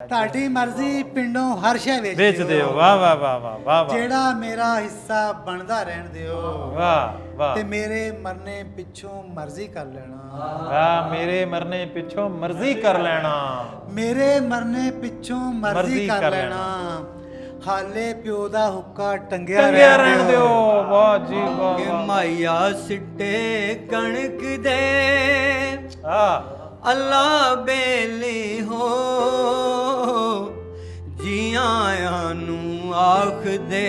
ਤੁਹਾਡੀ ਮਰਜ਼ੀ ਪਿੰਡੋਂ ਹਰ ਸ਼ੈ ਵੇਚ ਦਿਓ। ਵਾਹ ਵਾਹ ਵਾਹ ਵਾਹ ਵਾਹ ਵਾਹ ਜਿਹੜਾ ਮੇਰਾ ਹਿੱਸਾ ਬਣਦਾ ਰਹਿਣ ਦਿਓ। ਵਾਹ ਵਾਹ ਤੇ ਮੇਰੇ ਮਰਨੇ ਪਿੱਛੋਂ ਮਰਜ਼ੀ ਕਰ ਲੈਣਾ। ਵਾਹ ਮੇਰੇ ਮਰਨੇ ਪਿੱਛੋਂ ਮਰਜ਼ੀ ਕਰ ਲੈਣਾ। ਮੇਰੇ ਮਰਨੇ ਪਿੱਛੋਂ ਮਰਜ਼ੀ ਕਰ ਲੈਣਾ। ਹਾਲੇ ਪਿਓ ਦਾ ਹੁੱਕਾ ਟੰਗਿਆ ਰਹਿਣ ਦਿਓ। ਵਾਹ ਜੀ ਵਾਹ ਕਿ ਵਾਹ ਮਾਇਆ ਸਿੱਟੇ ਕਣਕ ਦੇ ਆ ਅੱਲਾ ਬੇਲੀ ਹੋ ਜੀਆਂ ਨੂੰ ਆਖ ਦੇ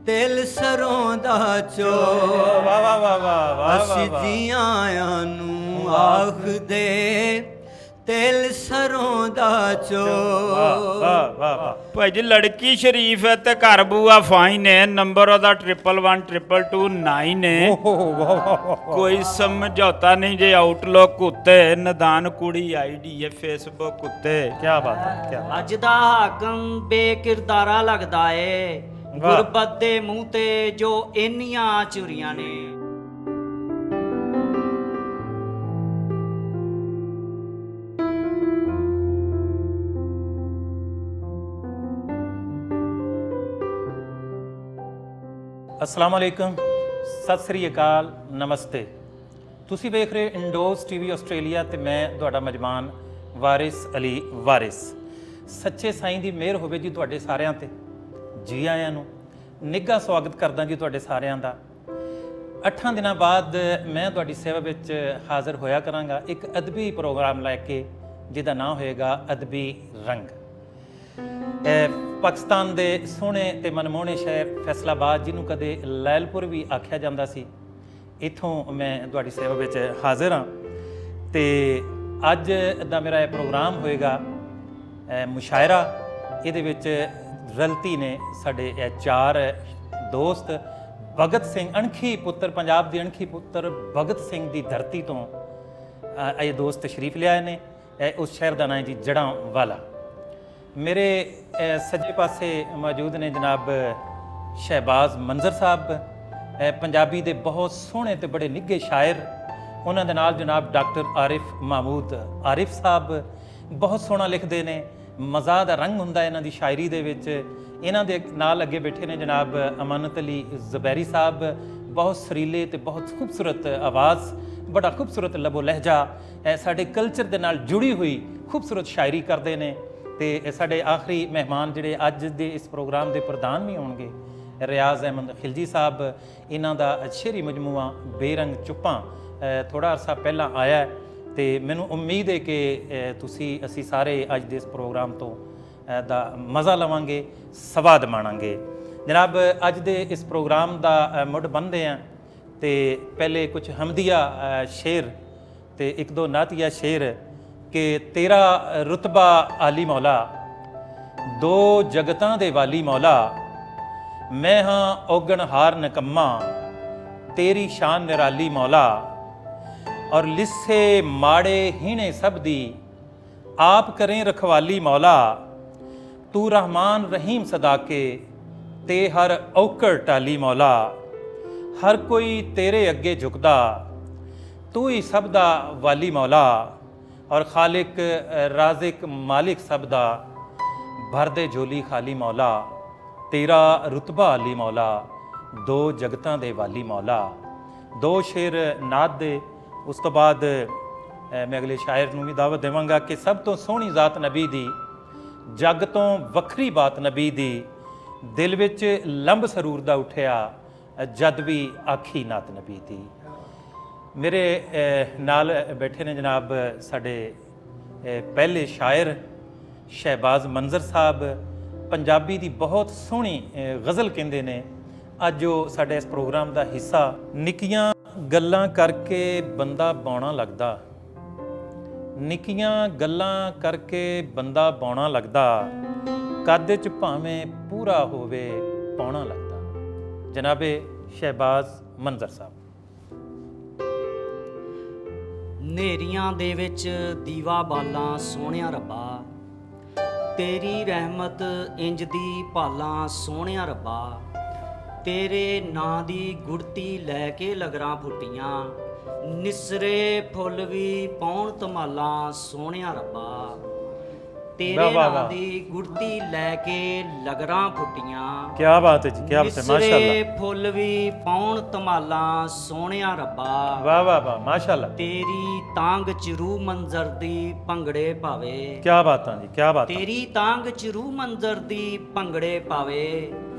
ਤਿਲ ਸਰੋਂ ਦਾ ਚੋ। ਵਾਹ ਵਾਹ ਵਾਹ ਵਾਹ ਵਾਹ ਅਸੀਂ ਜੀਆਂ ਨੂੰ ਆਖ ਦੇ ਤਿਲ ਸਰੋਂ ਦਾ ਚੋ। ਵਾਹ ਵਾਹ ਵਾਹ ਭਾਈ ਜੀ ਲੜਕੀ ਸ਼ਰੀਫ ਹੈ ਤੇ ਘਰ ਬੂਆ ਫਾਈਨ ਹੈ। ਨੰਬਰ ਉਹਦਾ 11122229 ਹੈ। ਕੋਈ ਸਮਝੌਤਾ ਨਹੀਂ ਜੇ ਆਊਟਲੁੱਕ ਉੱਤੇ ਨਦਾਨ ਕੁੜੀ ਆਈਡੀ ਹੈ ਫੇਸਬੁੱਕ ਉੱਤੇ। ਕੀ ਬਾਤ ਹੈ ਕੀ ਅੱਜ ਦਾ ਹਾਕਮ ਬੇਕਿਰਦਾਰਾ ਲੱਗਦਾ ਏ। ਗੁਰਬਤ ਦੇ ਮੂੰਹ ਤੇ ਜੋ ਇੰਨੀਆਂ ਚੁਰੀਆਂ ਨੇ। अस्सलाम वालेकुम, सत श्री अकाल, नमस्ते। ਤੁਸੀਂ ਵੇਖ ਰਹੇ ਇੰਡੋਜ਼ ਟੀਵੀ ਆਸਟ੍ਰੇਲੀਆ ਤੇ ਮੈਂ ਤੁਹਾਡਾ ਮੇਜ਼ਬਾਨ ਵਾਰਿਸ ਅਲੀ ਵਾਰਿਸ। ਸੱਚੇ ਸਾਈਂ ਦੀ ਮਿਹਰ ਹੋਵੇ ਜੀ ਤੁਹਾਡੇ ਸਾਰਿਆਂ ਤੇ। ਜੀ ਆਇਆਂ ਨੂੰ ਨਿੱਘਾ ਸਵਾਗਤ ਕਰਦਾ ਜੀ ਤੁਹਾਡੇ ਸਾਰਿਆਂ ਦਾ। 8 ਦਿਨਾਂ ਬਾਅਦ ਮੈਂ ਤੁਹਾਡੀ ਸੇਵਾ ਵਿੱਚ ਹਾਜ਼ਰ ਹੋਇਆ ਕਰਾਂਗਾ ਇੱਕ ਅਦਬੀ ਪ੍ਰੋਗਰਾਮ ਲੈ ਕੇ ਜਿਹਦਾ ਨਾਮ ਹੋਏਗਾ ਅਦਬੀ ਰੰਗ। ਪਾਕਿਸਤਾਨ ਦੇ ਸੋਹਣੇ ਤੇ ਮਨਮੋਹਣੇ ਸ਼ਹਿਰ ਫੈਸਲਾਬਾਦ, ਜਿਹਨੂੰ ਕਦੇ ਲੈਲਪੁਰ ਵੀ ਆਖਿਆ ਜਾਂਦਾ ਸੀ, ਇੱਥੋਂ ਮੈਂ ਤੁਹਾਡੀ ਸੇਵਾ ਵਿੱਚ ਹਾਜ਼ਰ ਹਾਂ। ਤੇ ਅੱਜ ਦਾ ਮੇਰਾ ਇਹ ਪ੍ਰੋਗਰਾਮ ਹੋਏਗਾ ਮੁਸ਼ਾਇਰਾ। ਇਹਦੇ ਵਿੱਚ ਰਲਤੀ ਨੇ ਸਾਡੇ ਇਹ 4 ਦੋਸਤ ਭਗਤ ਸਿੰਘ, ਅਣਖੀ ਪੁੱਤਰ, ਪੰਜਾਬ ਦੇ ਅਣਖੀ ਪੁੱਤਰ ਭਗਤ ਸਿੰਘ ਦੀ ਧਰਤੀ ਤੋਂ ਇਹ ਦੋਸਤ ਤਸ਼ਰੀਫ ਲਿਆਏ ਨੇ। ਉਸ ਸ਼ਹਿਰ ਦਾ ਨਾਮ ਜੀ ਜੜ੍ਹਾਂ ਵਾਲਾ। ਮੇਰੇ ਸੱਜੇ ਪਾਸੇ ਮੌਜੂਦ ਨੇ ਜਨਾਬ ਸ਼ਹਿਬਾਜ਼ ਮੰਜ਼ਰ ਸਾਹਿਬ, ਪੰਜਾਬੀ ਦੇ ਬਹੁਤ ਸੋਹਣੇ ਤੇ ਬੜੇ ਨਿੱਘੇ ਸ਼ਾਇਰ। ਉਹਨਾਂ ਦੇ ਨਾਲ ਜਨਾਬ ਡਾਕਟਰ ਆਰਿਫ ਮਾਹਮੂਦ ਆਰਿਫ ਸਾਹਿਬ ਬਹੁਤ ਸੋਹਣਾ ਲਿਖਦੇ ਨੇ। ਮਜ਼ਾ ਦਾ ਰੰਗ ਹੁੰਦਾ ਇਹਨਾਂ ਦੀ ਸ਼ਾਇਰੀ ਦੇ ਵਿੱਚ। ਇਹਨਾਂ ਦੇ ਨਾਲ ਅੱਗੇ ਬੈਠੇ ਨੇ ਜਨਾਬ ਅਮਾਨਤ ਅਲੀ ਜ਼ੁਬੈਰੀ ਸਾਹਿਬ, ਬਹੁਤ ਸੁਰੀਲੇ ਤੇ ਬਹੁਤ ਖੂਬਸੂਰਤ ਆਵਾਜ਼, ਬੜਾ ਖੂਬਸੂਰਤ ਲਬੋ ਲਹਿਜਾ, ਸਾਡੇ ਕਲਚਰ ਦੇ ਨਾਲ ਜੁੜੀ ਹੋਈ ਖੂਬਸੂਰਤ ਸ਼ਾਇਰੀ ਕਰਦੇ ਨੇ। ਤੇ ਸਾਡੇ ਆਖਰੀ ਮਹਿਮਾਨ ਜਿਹੜੇ ਅੱਜ ਦੇ ਇਸ ਪ੍ਰੋਗਰਾਮ ਦੇ ਪ੍ਰਧਾਨ ਵੀ ਹੋਣਗੇ, ਰਿਆਜ਼ ਅਹਿਮਦ ਖਿਲਜੀ ਸਾਹਿਬ। ਇਹਨਾਂ ਦਾ ਸ਼ੇਰੀ ਮਜਮੂਆ ਬੇਰੰਗ ਚੁੱਪਾਂ ਥੋੜ੍ਹਾ ਅਰਸਾ ਪਹਿਲਾਂ ਆਇਆ ਤੇ ਮੈਨੂੰ ਉਮੀਦ ਹੈ ਕਿ ਅਸੀਂ ਸਾਰੇ ਅੱਜ ਦੇ ਇਸ ਪ੍ਰੋਗਰਾਮ ਤੋਂ ਦਾ ਮਜ਼ਾ ਲਵਾਂਗੇ, ਸਵਾਦ ਮਾਣਾਂਗੇ। ਜਨਾਬ ਅੱਜ ਦੇ ਇਸ ਪ੍ਰੋਗਰਾਮ ਦਾ ਮੁੱਢ ਬੰਨ੍ਹਦੇ ਹਾਂ ਤੇ ਪਹਿਲੇ ਕੁਝ ਹਮਦੀਆ ਸ਼ੇਰ ਤੇ ਇੱਕ ਦੋ ਨਾਤੀਆ ਸ਼ੇਰ ਕਿ ਤੇਰਾ ਰੁਤਬਾ ਆਲੀ ਮੌਲਾ, ਦੋ ਜਗਤਾਂ ਦੇ ਵਾਲੀ ਮੌਲਾ, ਮੈਂ ਹਾਂ ਔਗਣ ਹਾਰ ਨਕੰਮਾ, ਤੇਰੀ ਸ਼ਾਨ ਨਿਰਾਲੀ ਮੌਲਾ, ਔਰ ਲਿੱਸੇ ਮਾੜੇ ਹੀਣੇ ਸਭ ਦੀ ਆਪ ਕਰੇ ਰਖਵਾਲੀ ਮੌਲਾ, ਤੂੰ ਰਹਿਮਾਨ ਰਹੀਮ ਸਦਾ ਕੇ ਤੇ ਹਰ ਔਕੜ ਟਾਲੀ ਮੌਲਾ, ਹਰ ਕੋਈ ਤੇਰੇ ਅੱਗੇ ਝੁਕਦਾ, ਤੂੰ ਹੀ ਸਭ ਦਾ ਵਾਲੀ ਮੌਲਾ, ਔਰ ਖਾਲਿਕ ਰਾਜ਼ਿਕ ਮਾਲਿਕ ਸਭ ਦਾ, ਭਰਦੇ ਝੋਲੀ ਖਾਲੀ ਮੌਲਾ, ਤੇਰਾ ਰੁਤਬਾ ਆਲੀ ਮੌਲਾ, ਦੋ ਜਗਤਾਂ ਦੇ ਵਾਲੀ ਮੌਲਾ। 2 ਸ਼ੇਰ ਨਾਤ ਦੇ। ਉਸ ਤੋਂ ਬਾਅਦ ਮੈਂ ਅਗਲੇ ਸ਼ਾਇਰ ਨੂੰ ਵੀ ਦਾਵਤ ਦੇਵਾਂਗਾ ਕਿ ਸਭ ਤੋਂ ਸੋਹਣੀ ਜ਼ਾਤ ਨਬੀ ਦੀ, ਜੱਗ ਤੋਂ ਵੱਖਰੀ ਬਾਤ ਨਬੀ ਦੀ, ਦਿਲ ਵਿੱਚ ਲੰਬ ਸਰੂਰ ਦਾ ਉੱਠਿਆ ਜਦ ਵੀ ਆਖੀ ਨਾਤ ਨਬੀ ਦੀ। ਮੇਰੇ ਨਾਲ ਬੈਠੇ ਨੇ ਜਨਾਬ ਸਾਡੇ ਪਹਿਲੇ ਸ਼ਾਇਰ ਸ਼ਹਿਬਾਜ਼ ਮੰਜ਼ਰ ਸਾਹਿਬ, ਪੰਜਾਬੀ ਦੀ ਬਹੁਤ ਸੋਹਣੀ ਗਜ਼ਲ ਕਹਿੰਦੇ ਨੇ। ਅੱਜ ਉਹ ਸਾਡੇ ਇਸ ਪ੍ਰੋਗਰਾਮ ਦਾ ਹਿੱਸਾ। ਨਿੱਕੀਆਂ ਗੱਲਾਂ ਕਰਕੇ ਬੰਦਾ ਬੌਣਾ ਲੱਗਦਾ, ਨਿੱਕੀਆਂ ਗੱਲਾਂ ਕਰਕੇ ਬੰਦਾ ਬੌਣਾ ਲੱਗਦਾ, ਕੱਦ 'ਚ ਭਾਵੇਂ ਪੂਰਾ ਹੋਵੇ ਪੌਣਾ ਲੱਗਦਾ। ਜਨਾਬੇ ਸ਼ਹਿਬਾਜ਼ ਮੰਜ਼ਰ ਸਾਹਿਬ। ਨੇਰੀਆਂ ਦੇ ਵਿੱਚ ਦੀਵਾ ਬਾਲਾਂ ਸੋਹਣਿਆ ਰੱਬਾ, ਤੇਰੀ ਰਹਿਮਤ ਇੰਜ ਦੀ ਭਾਲਾਂ ਸੋਹਣਿਆ ਰੱਬਾ, ਤੇਰੇ ਨਾਂ ਦੀ ਗੁੜਤੀ ਲੈ ਕੇ ਲਗਰਾਂ ਫੁੱਟੀਆਂ, ਨਿਸਰੇ ਫੁੱਲ ਵੀ ਪਾਉਣ ਧਮਾਲਾਂ ਸੋਹਣਿਆ ਰੱਬਾ। ਤੇਰੇ ਵਾਹ, ਵਾਹ, ਨਾਂ ਵਾਹ। ਦੀ ਗੁੜਤੀ ਲੈ ਕੇ ਲਗਰਾਂ ਫੁੱਟੀਆਂ। ਕੀ ਬਾਤ ਹੈ ਜੀ, ਕੀ ਬਾਤ ਹੈ, ਮਾਸ਼ਾਅੱਲਾ। ਮਿਸਰੇ ਫੁੱਲ ਵੀ ਪਾਉਣ ਧਮਾਲਾਂ ਸੋਹਣਿਆ ਰੱਬਾ। ਵਾਹ ਵਾਹ ਵਾਹ, ਮਾਸ਼ਾਅੱਲਾ। ਤੇਰੀ ਤਾਂਗ ਚ ਰੂਹ ਮੰਜ਼ਰ ਦੀ ਭੰਗੜੇ ਪਾਵੇ। ਕੀ ਬਾਤਾਂ ਜੀ, ਕੀ ਬਾਤ। ਤੇਰੀ ਤਾਂਗ ਚ ਰੂਹ ਮੰਜ਼ਰ ਦੀ ਭੰਗੜੇ ਪਾਵੇ।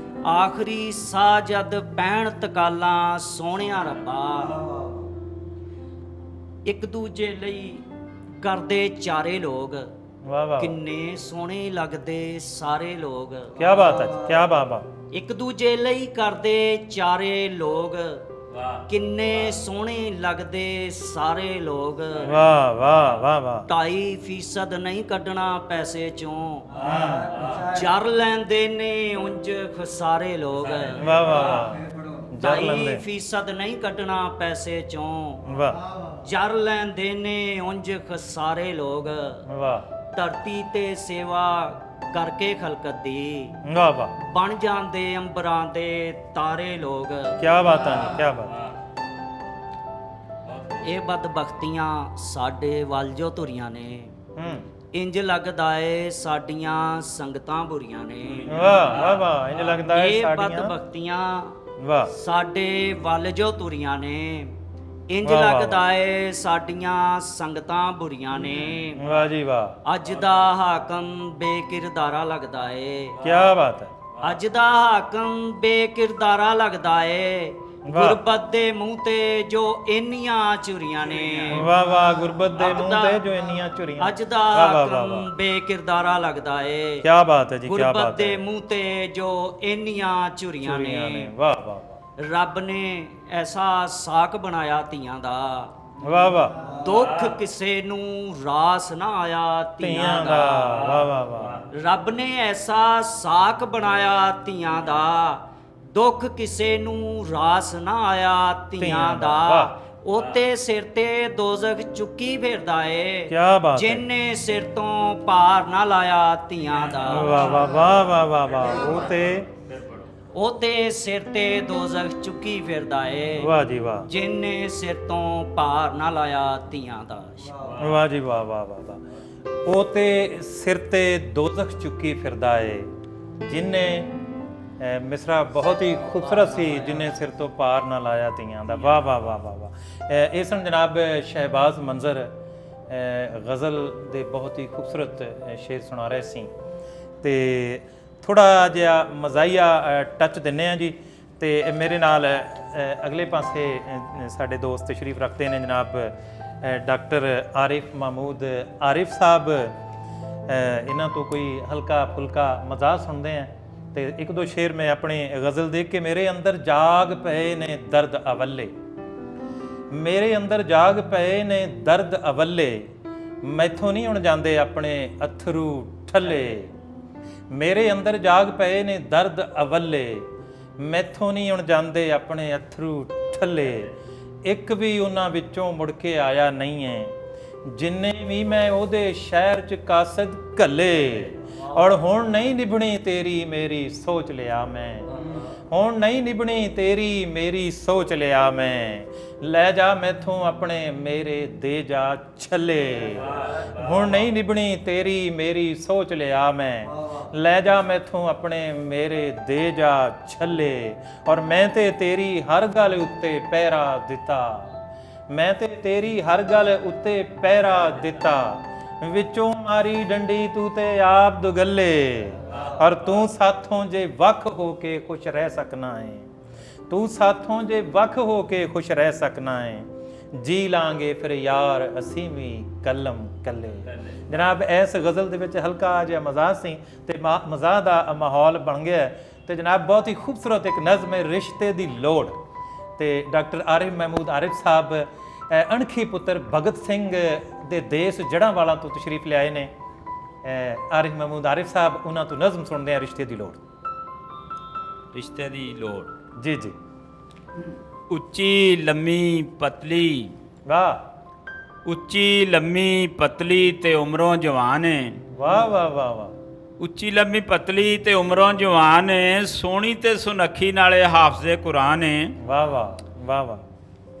ਆਖਰੀ ਸਾਹ ਜਦ ਪੈਣ ਤਕਾਲਾਂ ਸੋਹਣਿਆ ਰੱਬਾ। ਇੱਕ ਦੂਜੇ ਲਈ ਕਰਦੇ ਚਾਰੇ ਲੋਕ, ਵਾਹ ਵਾਹ, ਕਿੰਨੇ ਸੋਹਣੇ ਲੱਗਦੇ ਸਾਰੇ ਲੋਕ। ਕੀ ਬਾਤ ਹੈ ਜੀ, ਕੀ ਬਾਤ ਬਾਤ। ਇੱਕ ਦੂਜੇ ਲਈ ਕਰਦੇ ਚਾਰੇ ਲੋਕ, ਕਿੰਨੇ ਸੋਹਣੇ ਲੱਗਦੇ ਸਾਰੇ ਲੋਕ। ਵਾਹ ਵਾਹ ਵਾਹ ਵਾਹ। 2.5% ਨਹੀਂ ਕੱਢਣਾ ਪੈਸੇ ਚੋਂ, ਜਰ ਲੈਂਦੇ ਨੇ ਉਂਝ ਖਸਾਰੇ ਲੋਕ। ਵਾਹ ਵਾਹ ਵਾਹ, ਜਰ ਲੈਂਦੇ। 2.5% ਨਹੀਂ ਕੱਢਣਾ ਪੈਸੇ ਚੋਂ, ਵਾਹ ਜਰ ਲੈਂਦੇ ਨੇ ਉਂਝ ਖਸਾਰੇ ਲੋਕ। ਵਾਹ ਧਰਤੀ ਤੇ ਸੇਵਾ ਕਰਕੇ ਖਲਕਤ ਦੀ, ਵਾਹ ਵਾਹ, ਬਣ ਜਾਂਦੇ ਅੰਬਰਾਂ ਦੇ ਤਾਰੇ ਲੋਕ। ਕੀ ਬਾਤਾਂ ਜੀ, ਕੀ ਬਾਤ। ਇਹ ਬਦਬਖਤੀਆਂ ਸਾਡੇ ਵੱਲ ਜੋ ਤੁਰੀਆਂ ਨੇ, ਹੂੰ, ਇੰਜ ਲੱਗਦਾ ਏ ਸਾਡੀਆਂ ਸੰਗਤਾਂ ਬੁਰੀਆਂ ਨੇ। ਵਾਹ ਵਾਹ ਵਾਹ, ਇੰਜ ਲੱਗਦਾ ਹੈ ਇਹ ਸਾਡੀਆਂ। ਬਦਬਖਤੀਆਂ ਵਾਹ ਸਾਡੇ ਵੱਲ ਜੋ ਤੁਰੀਆਂ ਨੇ, ਇੰਜ ਵਾਹ, ਵਾਹ, ਲੱਗਦਾ ਏ ਸਾਡੀਆਂ ਸੰਗਤਾਂ ਬੁਰੀਆਂ ਨੇ। ਵਾਹ ਜੀ ਵਾਹ, ਅੱਜ ਦਾ ਹਾਕਮ ਬੇਕਿਰਦਾਰਾ ਲੱਗਦਾ ਏ। ਕੀ ਬਾਤ ਹੈ। ਅੱਜ ਦਾ ਹਾਕਮ ਬੇਕਿਰਦਾਰਾ ਲੱਗਦਾ ਏ। ਵਾਹ। ਗੁਰਬਤ ਦੇ ਮੂੰਹ ਤੇ ਜੋ ਇੰਨੀਆਂ ਚੁਰੀਆਂ ਨੇ। ਵਾਹ ਵਾਹ, ਗੁਰਬਤ ਦੇ ਅੱਜ ਮੂੰਹ ਦਾ- ਤੇ ਜੋ ਇੰਨੀਆਂ ਚੁਰੀਆਂ। ਅੱਜ ਦਾ ਵਾਹ ਵਾਹ ਵਾਹ ਹਾਕਮ ਵਾਹ, ਬੇਕਿਰਦਾਰਾ ਲੱਗਦਾ ਏ। ਕੀ ਬਾਤ ਹੈ ਜੀ, ਕੀ ਗੁਰਬਤ ਬਾਤ ਦੇ ਹੈ। ਮੂੰਹ ਤੇ ਜੋ ਇੰਨੀਆਂ ਚੁਰੀਆਂ ਚੁਰੀਆਂ ਨੇ, ਨੇ। ਵਾਹ ਵਾਹ ਵਾਹ, ਰੱਬ ਨੇ ਐਸਾ ਸਾਕ ਬਣਾਇਆ ਧੀਆਂ ਦਾ, ਵਾਹ ਵਾਹ, ਦੁੱਖ ਕਿਸੇ ਨੂੰ ਰਾਸ ਨਾ ਆਇਆ ਧੀਆਂ ਦਾ। ਵਾਹ ਵਾਹ ਵਾਹ, ਰੱਬ ਨੇ ਐਸਾ ਸਾਕ ਬਣਾਇਆ ਧੀਆਂ ਦਾ, ਦੁੱਖ ਕਿਸੇ ਨੂੰ ਰਾਸ ਨਾ ਆਇਆ ਧੀਆਂ ਧੀਆਂ ਦਾ। ਦਾ। ਵਾਹ। ਉਤੇ ਸਿਰ ਤੇ ਦੋਜ਼ਖ ਚੁੱਕੀ ਫਿਰਦਾ ਏ, ਕੀ ਬਾਤ ਹੈ। ਜਿੰਨੇ ਸਿਰ ਤੋਂ ਭਾਰ ਨਾ ਲਾਇਆ ਧੀਆਂ ਦਾ। ਵਾਹ ਵਾਹ ਵਾਹ ਵਾਹ ਵਾਹ ਵਾਹ, ਉਹ ਤੇ ਉਤੇ ਸਿਰ ਤੇ ਦੋਜ਼ਖ ਚੁੱਕੀ ਫਿਰਦਾ ਏ, ਵਾਹ ਜੀ ਵਾਹ, ਜਿੰਨੇ ਸਿਰ ਤੋਂ ਭਾਰ ਨਾ ਲਾਇਆ ਧੀਆਂ ਦਾ। ਵਾਹ ਜੀ ਵਾਹ ਵਾਹ ਵਾਹ ਵਾਹ। ਉਹ ਤੇ ਸਿਰ ਤੇ ਦੋਜ਼ਖ ਚੁੱਕੀ ਫਿਰਦਾ ਏ, ਜਿਨੇ ਮਿਸਰਾ ਬਹੁਤ ਹੀ ਖੂਬਸੂਰਤ ਸੀ, ਜਿਨੇ ਸਿਰ ਤੋਂ ਪਾਰ ਨਾ ਲਾਇਆ ਧੀਆਂ ਦਾ। ਵਾਹ ਵਾਹ ਵਾਹ ਵਾਹ ਵਾਹ। ਇਹ ਸਨ ਜਨਾਬ ਸ਼ਹਿਬਾਜ਼ ਮੰਜ਼ਰ, ਗਜ਼ਲ ਦੇ ਬਹੁਤ ਹੀ ਖੂਬਸੂਰਤ ਸ਼ੇਰ ਸੁਣਾ ਰਹੇ ਸੀ। ਤੇ ਥੋੜਾ ਜਿਹਾ ਮਜ਼ਾਈਆ ਟੱਚ ਦਿੰਨੇ ਆ ਜੀ। ਤੇ ਮੇਰੇ ਨਾਲ ਅਗਲੇ ਪਾਸੇ ਸਾਡੇ ਦੋਸਤ ਤਸ਼ਰੀਫ ਰੱਖਦੇ ਨੇ ਜਨਾਬ ਡਾਕਟਰ ਆਰਿਫ ਮਹਿਮੂਦ ਆਰਿਫ ਸਾਹਿਬ। ਇਹਨਾਂ ਤੋਂ ਕੋਈ ਹਲਕਾ ਫੁਲਕਾ ਮਜ਼ਾਕ ਸੁਣਦੇ ਆ। ਤੇ ਇੱਕ ਦੋ ਸ਼ੇਰ ਮੈਂ ਆਪਣੀ ਗਜ਼ਲ ਦੇਖ ਕੇ, ਮੇਰੇ ਅੰਦਰ ਜਾਗ ਪਏ ਨੇ ਦਰਦ ਅਵੱਲੇ, ਮੇਰੇ ਅੰਦਰ ਜਾਗ ਪਏ ਨੇ ਦਰਦ ਅਵੱਲੇ, ਮੈਥੋਂ ਨਹੀਂ ਹੁਣ ਜਾਂਦੇ ਆਪਣੇ ਅਥਰੂ ਠੱਲੇ, ਮੇਰੇ ਅੰਦਰ ਜਾਗ ਪਏ ਨੇ ਦਰਦ ਅਵੱਲੇ, ਮੈਥੋਂ ਨਹੀਂ ਹੁਣ ਜਾਂਦੇ ਆਪਣੇ ਅਥਰੂ ਠੱਲੇ, ਇੱਕ ਵੀ ਉਹਨਾਂ ਵਿੱਚੋਂ ਮੁੜ ਕੇ ਆਇਆ ਨਹੀਂ ਹੈ, ਜਿੰਨੇ ਵੀ ਮੈਂ ਉਹਦੇ ਸ਼ਹਿਰ 'ਚ ਕਾਸਦ ਘੱਲੇ, ਔਰ ਹੁਣ ਨਹੀਂ ਨਿਭਣੀ ਤੇਰੀ ਮੇਰੀ ਸੋਚ ਲਿਆ ਮੈਂ, ਹੁਣ ਨਹੀਂ ਨਿਭਣੀ ਤੇਰੀ ਮੇਰੀ ਸੋਚ ਲਿਆ ਮੈਂ, ਲੈ ਜਾ ਮੈਥੋਂ ਆਪਣੇ ਮੇਰੇ ਦੇ ਜਾ ਛੱਲੇ, ਹੁਣ ਨਹੀਂ ਨਿਭਣੀ ਤੇਰੀ ਮੇਰੀ ਸੋਚ ਲਿਆ ਮੈਂ, ਲੈ ਜਾ ਮੈਥੋਂ ਆਪਣੇ ਮੇਰੇ ਦੇ ਜਾ ਛੱਲੇ, ਔਰ ਮੈਂ ਤੇ ਤੇਰੀ ਹਰ ਗੱਲ ਉੱਤੇ ਪਹਿਰਾ ਦਿੱਤਾ, ਮੈਂ ਤੇ ਤੇਰੀ ਹਰ ਗੱਲ ਉੱਤੇ ਪਹਿਰਾ ਦਿੱਤਾ, ਵਿੱਚੋਂ ਮਾਰੀ ਡੰਡੀ ਤੂੰ ਤੇ ਆਪ ਦੁਗੱਲੇ, ਔਰ ਤੂੰ ਸਾਥੋਂ ਜੇ ਵੱਖ ਹੋ ਕੇ ਖੁਸ਼ ਰਹਿ ਸਕਣਾ ਹੈ, ਤੂੰ ਸਾਥੋਂ ਜੇ ਵੱਖ ਹੋ ਕੇ ਖੁਸ਼ ਰਹਿ ਸਕਣਾ ਹੈ, ਜੀ ਲਾਂਗੇ ਫਿਰ ਯਾਰ ਅਸੀਂ ਵੀ ਕਲਮ ਕੱਲੇ। ਜਨਾਬ ਇਸ ਗਜ਼ਲ ਦੇ ਵਿੱਚ ਹਲਕਾ ਜਿਹਾ ਮਜ਼ਾਕ ਸੀ ਤੇ ਮਜ਼ਾਕ ਦਾ ਮਾਹੌਲ ਬਣ ਗਿਆ। ਤੇ ਜਨਾਬ ਬਹੁਤ ਹੀ ਖੂਬਸੂਰਤ ਇੱਕ ਨਜ਼ਮ ਹੈ ਰਿਸ਼ਤੇ ਦੀ ਲੋੜ। ਤੇ ਡਾਕਟਰ ਆਰਿਫ ਮਹਿਮੂਦ ਆਰਿਫ ਸਾਹਿਬ ਅਣਖੀ ਪੁੱਤਰ ਭਗਤ ਸਿੰਘ ਦੇ ਦੇਸ਼ ਜੜ੍ਹਾਂਵਾਲਾ ਤੋਂ ਤਸ਼ਰੀਫ ਲਿਆਏ ਨੇ। ਆਰਿਫ ਮਹਿਮੂਦ ਆਰਿਫ ਸਾਹਿਬ, ਉਹਨਾਂ ਤੋਂ ਨਜ਼ਮ ਸੁਣਦੇ ਆ ਰਿਸ਼ਤੇ ਦੀ ਲੋੜ। ਰਿਸ਼ਤੇ ਦੀ ਲੋੜ। ਜੀ ਜੀ। ਉੱਚੀ ਲੰਮੀ ਪਤਲੀ, ਵਾਹ ਉੱਚੀ ਲੰਮੀ ਪਤਲੀ ਤੇ ਉਮਰੋਂ ਜਵਾਨ ਏ, ਵਾਹ ਵਾਹ ਵਾਹ ਵਾਹ, ਉੱਚੀ ਲੰਮੀ ਪਤਲੀ ਤੇ ਉਮਰੋਂ ਜਵਾਨ ਏ, ਸੋਹਣੀ ਤੇ ਸੁਨੱਖੀ ਨਾਲੇ ਹਾਫਜ਼ੇ ਕੁਰਾਨ ਏ, ਵਾਹ ਵਾਹ ਵਾਹ ਵਾਹ,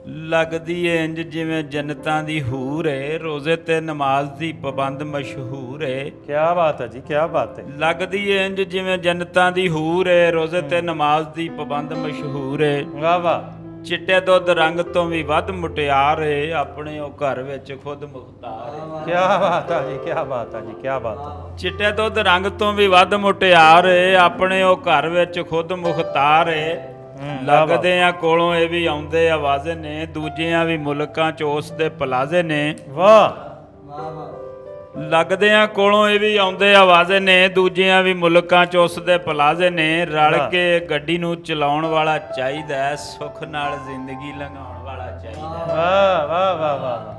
ਲੱਗਦੀ ਏ ਇੰਜ ਜਿਵੇਂ ਜੰਨਤਾਂ ਦੀ ਹੂਰ ਏ, ਰੋਜ਼ੇ ਤੇ ਨਮਾਜ਼ ਦੀ ਪਾਬੰਦ ਮਸ਼ਹੂਰ ਏ। ਕੀ ਬਾਤ ਹੈ ਜੀ, ਕੀ ਬਾਤ ਹੈ। ਲੱਗਦੀ ਏ ਇੰਜ ਜਿਵੇਂ ਜੰਨਤਾਂ ਦੀ ਹੂਰ ਏ, ਰੋਜ਼ੇ ਤੇ ਨਮਾਜ਼ ਦੀ ਪਾਬੰਦ ਮਸ਼ਹੂਰ ਏ। ਵਾਹ ਵਾਹ। ਚਿੱਟੇ ਦੁੱਧ ਰੰਗ ਤੋਂ ਵੀ ਵੱਧ ਮੁਟਿਆਰ ਏ, ਆਪਣੇ ਉਹ ਘਰ ਵਿੱਚ ਖੁਦ ਮੁਖਤਾਰ ਏ। ਕੀ ਬਾਤ ਹੈ ਜੀ, ਕੀ ਬਾਤ ਹੈ ਜੀ, ਕੀ ਬਾਤ ਹੈ। ਚਿੱਟੇ ਦੁੱਧ ਰੰਗ ਤੋਂ ਵੀ ਵੱਧ ਮੁਟਿਆਰ ਏ, ਆਪਣੇ ਉਹ ਘਰ ਵਿੱਚ ਖੁਦ ਮੁਖਤਾਰ ਏ। ਲੱਗਦੇ ਆ ਕੋਲੋਂ ਇਹ ਵੀ ਆਉਂਦੇ ਆਵਾਜ਼ੇ ਨੇ, ਦੂਜਿਆਂ ਵੀ ਮੁਲਕਾਂ ਚ ਉਸ ਦੇ ਪਲਾਜ਼ੇ ਨੇ। ਵਾਹ। ਲੱਗਦੇ ਆ ਕੋਲੋਂ ਇਹ ਵੀ ਆਉਂਦੇ ਆਵਾਜ਼ੇ ਨੇ, ਦੂਜਿਆਂ ਵੀ ਮੁਲਕਾਂ ਚ ਉਸ ਦੇ ਪਲਾਜ਼ੇ ਨੇ। ਰਲ ਕੇ ਗੱਡੀ ਨੂੰ ਚਲਾਉਣ ਵਾਲਾ ਚਾਹੀਦਾ, ਸੁੱਖ ਨਾਲ ਜ਼ਿੰਦਗੀ ਲੰਘਾਉਣ ਵਾਲਾ ਚਾਹੀਦਾ। ਵਾਹ ਵਾਹ ਵਾਹ ਵਾਹ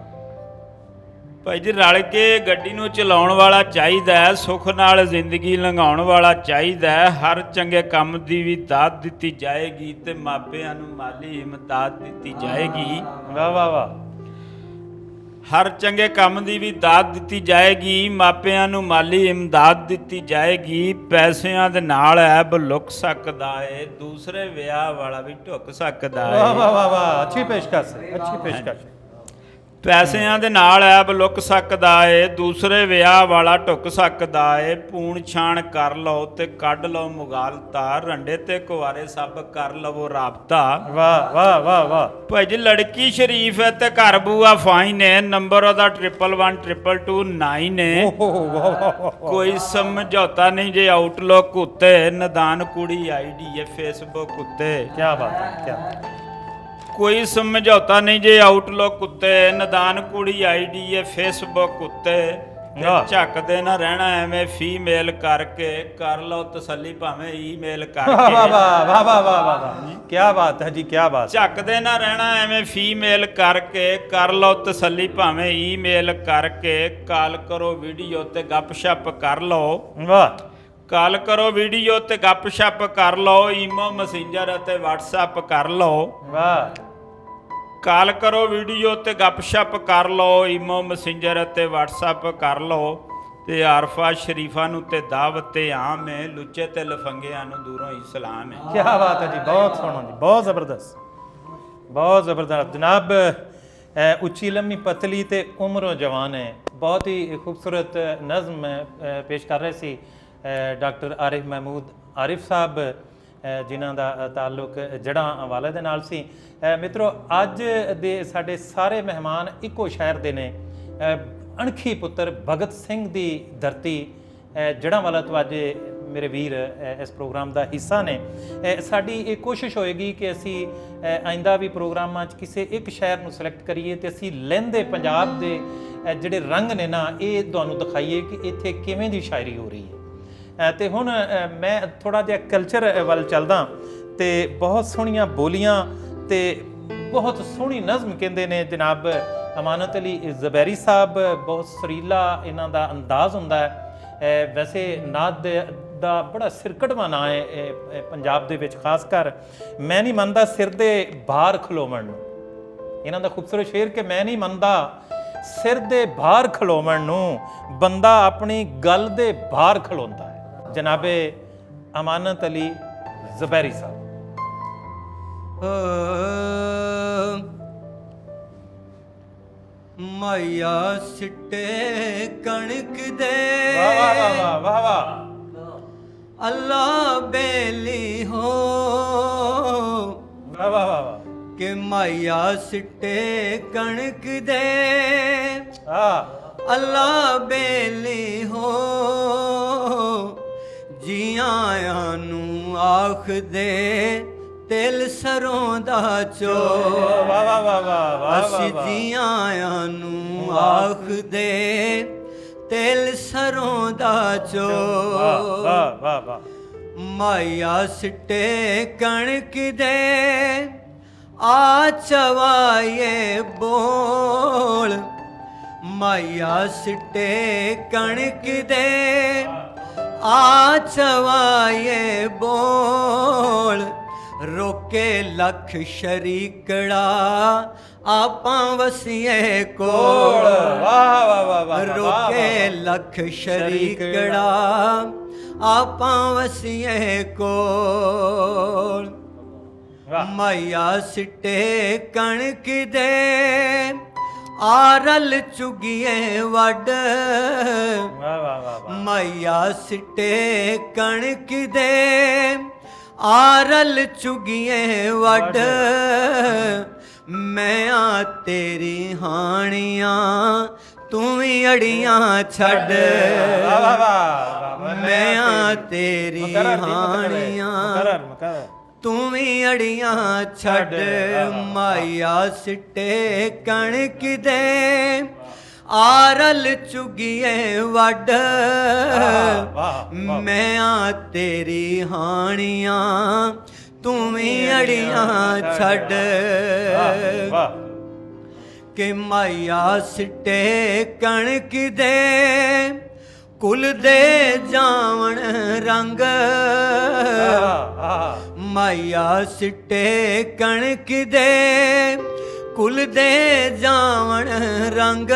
ਭਾਈ ਜੀ, ਰਲ ਕੇ ਗੱਡੀ ਨੂੰ ਚਲਾਉਣ ਵਾਲਾ ਚਾਹੀਦਾ, ਸੁੱਖ ਨਾਲ ਜ਼ਿੰਦਗੀ ਲੰਘਾਉਣ ਵਾਲਾ ਚਾਹੀਦਾ। ਹਰ ਚੰਗੇ ਕੰਮ ਦੀ ਵੀ ਦਾਤ ਦਿੱਤੀ ਜਾਏਗੀ ਤੇ ਮਾਪਿਆਂ ਨੂੰ ਮਾਲੀ ਇਮਦਾਦ ਦਿੱਤੀ ਜਾਏਗੀ। ਵਾਹ ਵਾਹ ਵਾਹ। ਹਰ ਚੰਗੇ ਕੰਮ ਦੀ ਵੀ ਦਾਤ ਦਿੱਤੀ ਜਾਏਗੀ, ਮਾਪਿਆਂ ਨੂੰ ਮਾਲੀ ਇਮਦਾਦ ਦਿੱਤੀ ਜਾਏਗੀ। ਪੈਸਿਆਂ ਦੇ ਨਾਲ ਐਬ ਲੁਕ ਸਕਦਾ ਏ, ਦੂਸਰੇ ਵਿਆਹ ਵਾਲਾ ਵੀ ਢੁੱਕ ਸਕਦਾ ਏ। ਵਾਹ ਵਾਹ ਵਾਹ, ਅੱਛੀ ਪੇਸ਼ਕਸ਼ ਹੈ, ਅੱਛੀ ਪੇਸ਼ਕਸ਼। ਪੈਸਿਆਂ ਦੇ ਨਾਲ ਐਬ ਲੁਕ ਸਕਦਾ ਏ, ਦੂਸਰੇ ਵਿਆਹ ਵਾਲਾ ਢੁੱਕ ਸਕਦਾ ਏ। ਪੂਣ ਛਾਣ ਕਰ ਲਓ ਤੇ ਕੱਢ ਲਓ ਮੁਗਾਲਤਾ, ਰੰਡੇ ਤੇ ਕੁਆਰੇ ਸਭ ਕਰ ਲਵੋ ਰਾਬਤਾ। ਵਾਹ ਵਾਹ ਵਾਹ ਵਾਹ। ਭਾਈ ਜੀ, ਲੜਕੀ ਸ਼ਰੀਫ ਹੈ ਤੇ ਘਰ ਬੂਆ ਫਾਈਨ ਹੈ, ਨੰਬਰ ਉਹਦਾ 11122229 ਹੈ। ਕੋਈ ਸਮਝੌਤਾ ਨਹੀਂ ਜੇ ਆਊਟਲੁੱਕ ਉੱਤੇ, ਨਦਾਨ ਕੁੜੀ ਆਈਡੀ ਹੈ ਫੇਸਬੁੱਕ ਉੱਤੇ। ਕੀ ਬਾਤ ਹੈ, ਕੀ ਬਾਤ ਹੈ। ਕੋਈ ਸਮਝੌਤਾ ਨਹੀਂ ਜੇ ਆਊਟਲੁੱਕ ਉੱਤੇ, ਨਦਾਨ ਕੁੜੀ ਆਈਡੀ ਹੈ ਫੇਸਬੁੱਕ ਉੱਤੇ। ਝੱਕਦੇ ਨਾ ਰਹਿਣਾ ਐਵੇਂ ਫੀਮੇਲ ਕਰਕੇ, ਕਰ ਲਓ ਤਸੱਲੀ ਭਾਵੇਂ ਈਮੇਲ ਕਰਕੇ। ਵਾਹ ਵਾਹ ਵਾਹ ਵਾਹ ਵਾਹ ਵਾਹ, ਕੀ ਬਾਤ ਹੈ ਜੀ, ਕੀ ਬਾਤ। ਝੱਕਦੇ ਨਾ ਰਹਿਣਾ ਐਵੇਂ ਫੀਮੇਲ ਕਰਕੇ, ਕਰ ਲਓ ਤਸੱਲੀ ਭਾਵੇਂ ਈਮੇਲ ਕਰਕੇ। ਕਾਲ ਕਰੋ ਵੀਡੀਓ ਤੇ ਗੱਪਸ਼ਪ ਕਰ ਲਓ। ਵਾਹ। ਕਾਲ ਕਰੋ ਵੀਡੀਓ ਤੇ ਗੱਪਸ਼ਪ ਕਰ ਲਓ, ਈਮੋ ਮੈਸੇਂਜਰ ਅਤੇ WhatsApp ਕਰ ਲਓ। ਵਾਹ। ਕਾਲ ਕਰੋ ਵੀਡੀਓ ਤੇ ਗੱਪਸ਼ਪ ਕਰ ਲਓ, ਈਮੋ ਮੈਸੇਂਜਰ ਅਤੇ WhatsApp ਕਰ ਲਓ। ਤੇ ਆਰਫਾ ਸ਼ਰੀਫਾਂ ਨੂੰ ਤੇ ਦਾਵਤ ਤੇ ਆਮ ਹੈ, ਲੁੱਚੇ ਤੇ ਲਫੰਗਿਆਂ ਨੂੰ ਦੂਰੋਂ ਹੀ ਸਲਾਮ ਹੈ। ਕੀ ਬਾਤ ਹੈ ਜੀ, ਬਹੁਤ ਸੋਹਣਾ ਜੀ, ਬਹੁਤ ਜ਼ਬਰਦਸਤ, ਬਹੁਤ ਜ਼ਬਰਦਸਤ ਜਨਾਬ। ਉੱਚੀ ਲੰਮੀ ਪਤਲੀ ਤੇ ਉਮਰੋਂ ਜਵਾਨ ਹੈ। ਬਹੁਤ ਹੀ ਖੂਬਸੂਰਤ ਨਜ਼ਮ ਪੇਸ਼ ਕਰ ਰਹੇ ਸੀ ਡਾਕਟਰ ਆਰਿਫ ਮਹਿਮੂਦ ਆਰਿਫ ਸਾਹਿਬ, ਜਿਨ੍ਹਾਂ ਦਾ ਤਾਲੁਕ ਜੜ੍ਹਾਂ ਵਾਲੇ ਦੇ ਨਾਲ ਸੀ। ਮਿੱਤਰੋ, ਅੱਜ ਦੇ ਸਾਡੇ ਸਾਰੇ ਮਹਿਮਾਨ ਇੱਕੋ ਸ਼ਹਿਰ ਦੇ ਨੇ। ਅਣਖੀ ਪੁੱਤਰ ਭਗਤ ਸਿੰਘ ਦੀ ਧਰਤੀ ਜੜ੍ਹਾਂ ਵਾਲਾ ਤੋਂ ਅੱਜ ਮੇਰੇ ਵੀਰ ਇਸ ਪ੍ਰੋਗਰਾਮ ਦਾ ਹਿੱਸਾ ਨੇ। ਸਾਡੀ ਇਹ ਕੋਸ਼ਿਸ਼ ਹੋਏਗੀ ਕਿ ਅਸੀਂ ਆਇੰਦਾ ਵੀ ਪ੍ਰੋਗਰਾਮਾਂ 'ਚ ਕਿਸੇ ਇੱਕ ਸ਼ਹਿਰ ਨੂੰ ਸਿਲੈਕਟ ਕਰੀਏ ਤੇ ਅਸੀਂ ਲਹਿੰਦੇ ਪੰਜਾਬ ਦੇ ਜਿਹੜੇ ਰੰਗ ਨੇ ਨਾ, ਇਹ ਤੁਹਾਨੂੰ ਦਿਖਾਈਏ ਕਿ ਇੱਥੇ ਕਿਵੇਂ ਦੀ ਸ਼ਾਇਰੀ ਹੋ ਰਹੀ ਹੈ। ਤੇ ਹੁਣ ਮੈਂ ਥੋੜਾ ਜਿਹਾ ਕਲਚਰ ਵੱਲ ਚੱਲਦਾ ਤੇ ਬਹੁਤ ਸੋਹਣੀਆਂ ਬੋਲੀਆਂ ਤੇ ਬਹੁਤ ਸੋਹਣੀ ਨਜ਼ਮ ਕਹਿੰਦੇ ਨੇ ਜਨਾਬ ਅਮਾਨਤ ਅਲੀ ਜ਼ਬੈਰੀ ਸਾਹਿਬ। ਬਹੁਤ ਸੁਰੀਲਾ ਇਹਨਾਂ ਦਾ ਅੰਦਾਜ਼ ਹੁੰਦਾ ਹੈ। ਵੈਸੇ ਨਾਦ ਦਾ ਬੜਾ ਸਿਰਕੜਵਾ ਨਾਂ ਹੈ ਪੰਜਾਬ ਦੇ ਵਿੱਚ, ਖਾਸ ਕਰ ਮੈਂ ਨਹੀਂ ਮੰਨਦਾ ਸਿਰ ਦੇ ਬਾਹਰ ਖਲੋਵਣ ਨੂੰ। ਇਹਨਾਂ ਦਾ ਖੂਬਸੂਰਤ ਸ਼ੇਰ ਕਿ ਮੈਂ ਨਹੀਂ ਮੰਨਦਾ ਸਿਰ ਦੇ ਬਾਹਰ ਖਲੋਵਣ ਨੂੰ, ਬੰਦਾ ਆਪਣੀ ਗੱਲ ਦੇ ਬਾਹਰ ਖਲੋਂਦਾ ਹੈ। ਜਨਾਬੇ ਅਮਾਨਤ ਅਲੀ ਜ਼ਬੈਰੀ ਸਾਹਿਬ। ਮਾਇਆ ਸਿੱਟੇ ਕਣਕ ਦੇ, ਵਾਹ ਵਾਹ ਵਾਹ ਵਾਹ ਵਾਹ। ਅੱਲਾ ਬੇਲੀ ਹੋ, ਵਾਹ ਵਾਹ ਵਾਹ। ਕਿ ਮਾਇਆ ਸਿੱਟੇ ਕਣਕ ਦੇ, ਅੱਲਾ ਬੇਲੀ ਹੋ। ਜੀਆਂ ਨੂੰ ਆਖ ਦੇ ਤਿਲ ਸਰੋਂ ਦਾ ਚੋ। ਵਾਹ ਵਾਹ ਵਾਹ ਵਾਹ। ਅਸੀਂ ਜੀਆਂ ਨੂੰ ਆਖ ਦੇ ਤਿਲ ਸਰੋਂ ਦਾ ਚੋ। ਵਾਹ ਵਾਹ ਵਾਹ। ਮਾਇਆ ਸਿੱਟੇ ਕਣਕ ਦੇ, ਆ ਚਵਾਏ ਬੋਲ। ਮਾਇਆ ਸਿੱਟੇ ਕਣਕ ਦੇ, ਆ ਚਵਾਏ ਬੋਲ। ਰੋਕੇ ਲੱਖ ਸ਼ਰੀਕੜਾ, ਆਪਾਂ ਵਸੀਏ ਕੋਲ। ਵਾਹ ਵਾਹ ਵਾਹ ਵਾਹ। ਰੋਕੇ ਲੱਖ ਸ਼ਰੀਕੜਾ, ਆਪਾਂ ਵਸੀਏ ਕੋਲ। ਵਾਹ। ਮਾਇਆ ਸਿੱਟੇ ਕਣਕ ਦੇ ਆਰਲ ਚੁਗੀਏ ਵੱਡ ਵਾਹ ਵਾਹ ਵਾਹ ਵਾਹ ਮਾਇਆ ਸਿੱਟੇ ਕਣਕ ਦੇ ਆਰਲ ਚੁਗੀਏ ਵੱਡ ਮੈਂ ਆ ਤੇਰੀ ਹਾਣੀਆਂ ਤੂੰ ਵੀ ਅੜੀਆਂ ਛੱਡ ਵਾਹ ਵਾਹ ਵਾਹ ਵਾਹ ਮੈਂ ਆ ਤੇਰੀ ਮੁਕਰਰ ਦੀ ਹਾਣੀਆਂ ਮੁਕਰਰ ਤੂੰ ਵੀ ਅੜੀਆਂ ਛੱਡ ਮਾਇਆ ਸਿੱਟੇ ਕਣਕ ਦੇ ਆਰਲ ਚੁਗੀਏ ਵੱਡ ਵਾਹ। ਮੈਂ ਆ ਤੇਰੀ ਹਾਣੀਆਂ ਤੂੰ ਵੀ ਅੜੀਆਂ ਛੱਡ ਵਾਹ ਕਿ ਮਾਇਆ ਸਿੱਟੇ ਕਣਕ ਦੇ ਕੁਲ ਦੇ ਜਾਵਣ ਰੰਗ ਮਾਇਆ ਸਿੱਟੇ ਕਣਕ ਦੇ ਕੁਲ ਦੇ ਜਾਵਣ ਰੰਗ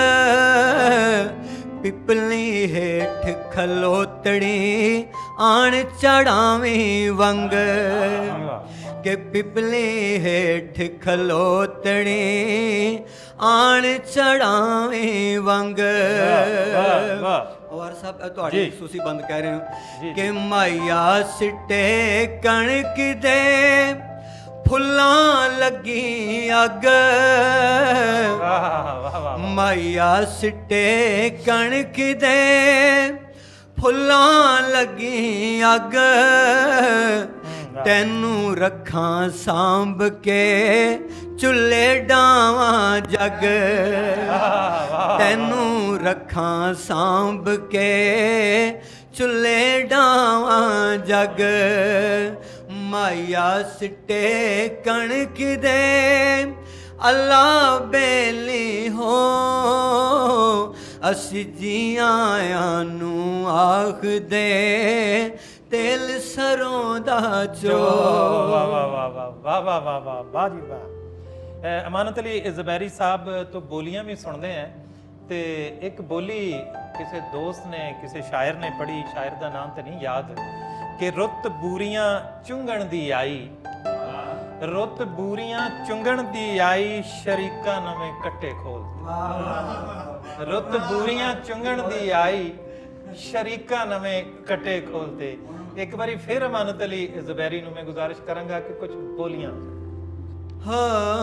ਪਿਪਲੀ ਹੇਠ ਖਲੋਤੜੀ ਆਣ ਚੜਾਵੇਂ ਵੰਗ ਕਿ ਪਿਪਲੀ ਹੇਠ ਖਲੋਤੜੀ ਆਣ ਚੜਾਵੇਂ ਵੰਗ ਔਰ ਸਭ ਤੁਹਾਡੀ ਤੁਸੀਂ ਬੰਦ ਕਹਿ ਰਹੇ ਹੋ ਕਿ ਮਾਇਆ ਸਿੱਟੇ ਕਣਕ ਦੇ ਫੁੱਲਾਂ ਲੱਗੀ ਅੱਗ ਮਾਇਆ ਸਿੱਟੇ ਕਣਕ ਦੇ ਫੁੱਲਾਂ ਲੱਗੀ ਅੱਗ ਤੈਨੂੰ ਰੱਖਾਂ ਸਾਂਭ ਕੇ ਚੁੱਲ੍ਹੇ ਡਾਵਾਂ ਜਗ ਤੈਨੂੰ ਰੱਖਾਂ ਸਾਂਭ ਕੇ ਚੁੱਲ੍ਹੇ ਡਾਵਾਂ ਜਗ ਮਾਇਆ ਸਿੱਟੇ ਕਣਕ ਦੇ ਅੱਲਾ ਬੇਲੀ ਹੋ ਅਸੀਂ ਜੀਆਂ ਨੂੰ ਆਖਦੇ ਤੇਲ ਸਰੋਂ ਦਾ ਚੋ ਵਾਹ ਵਾਹ ਵਾਹ ਵਾਹ ਵਾਹ ਵਾਹ ਵਾਹ ਵਾਹ ਵਾਹ ਜੀ ਵਾਹ ਅਮਾਨਤ ਅਲੀ ਜ਼ਬੈਰੀ ਸਾਹਿਬ ਤੋਂ ਬੋਲੀਆਂ ਵੀ ਸੁਣਦੇ ਆ ਤੇ ਇੱਕ ਬੋਲੀ ਕਿਸੇ ਦੋਸਤ ਨੇ ਕਿਸੇ ਸ਼ਾਇਰ ਨੇ ਪੜ੍ਹੀ ਸ਼ਾਇਰ ਦਾ ਨਾਮ ਤੇ ਨਹੀਂ ਯਾਦ ਕਿ ਰੁੱਤ ਬੂਰੀਆਂ ਚੁੰਗਣ ਦੀ ਆਈ ਰੁੱਤ ਬੂਰੀਆਂ ਚੁੰਗਣ ਦੀ ਆਈ ਸ਼ਰੀਕਾ ਨਵੇਂ ਕੱਟੇ ਖੋਲਦੇ ਰੁੱਤ ਬੂਰੀਆਂ ਚੁੰਗਣ ਦੀ ਆਈ ਸ਼ਰੀਕਾ ਨਵੇਂ ਕੱਟੇ ਖੋਲਦੇ ਇੱਕ ਵਾਰੀ ਫਿਰ ਅਮਾਨਤ ਅਲੀ ਜ਼ਬੈਰੀ ਨੂੰ ਮੈਂ ਗੁਜ਼ਾਰਿਸ਼ ਕਰਾਂਗਾ ਕਿ ਕੁਝ ਬੋਲੀਆਂ ਹਾਂ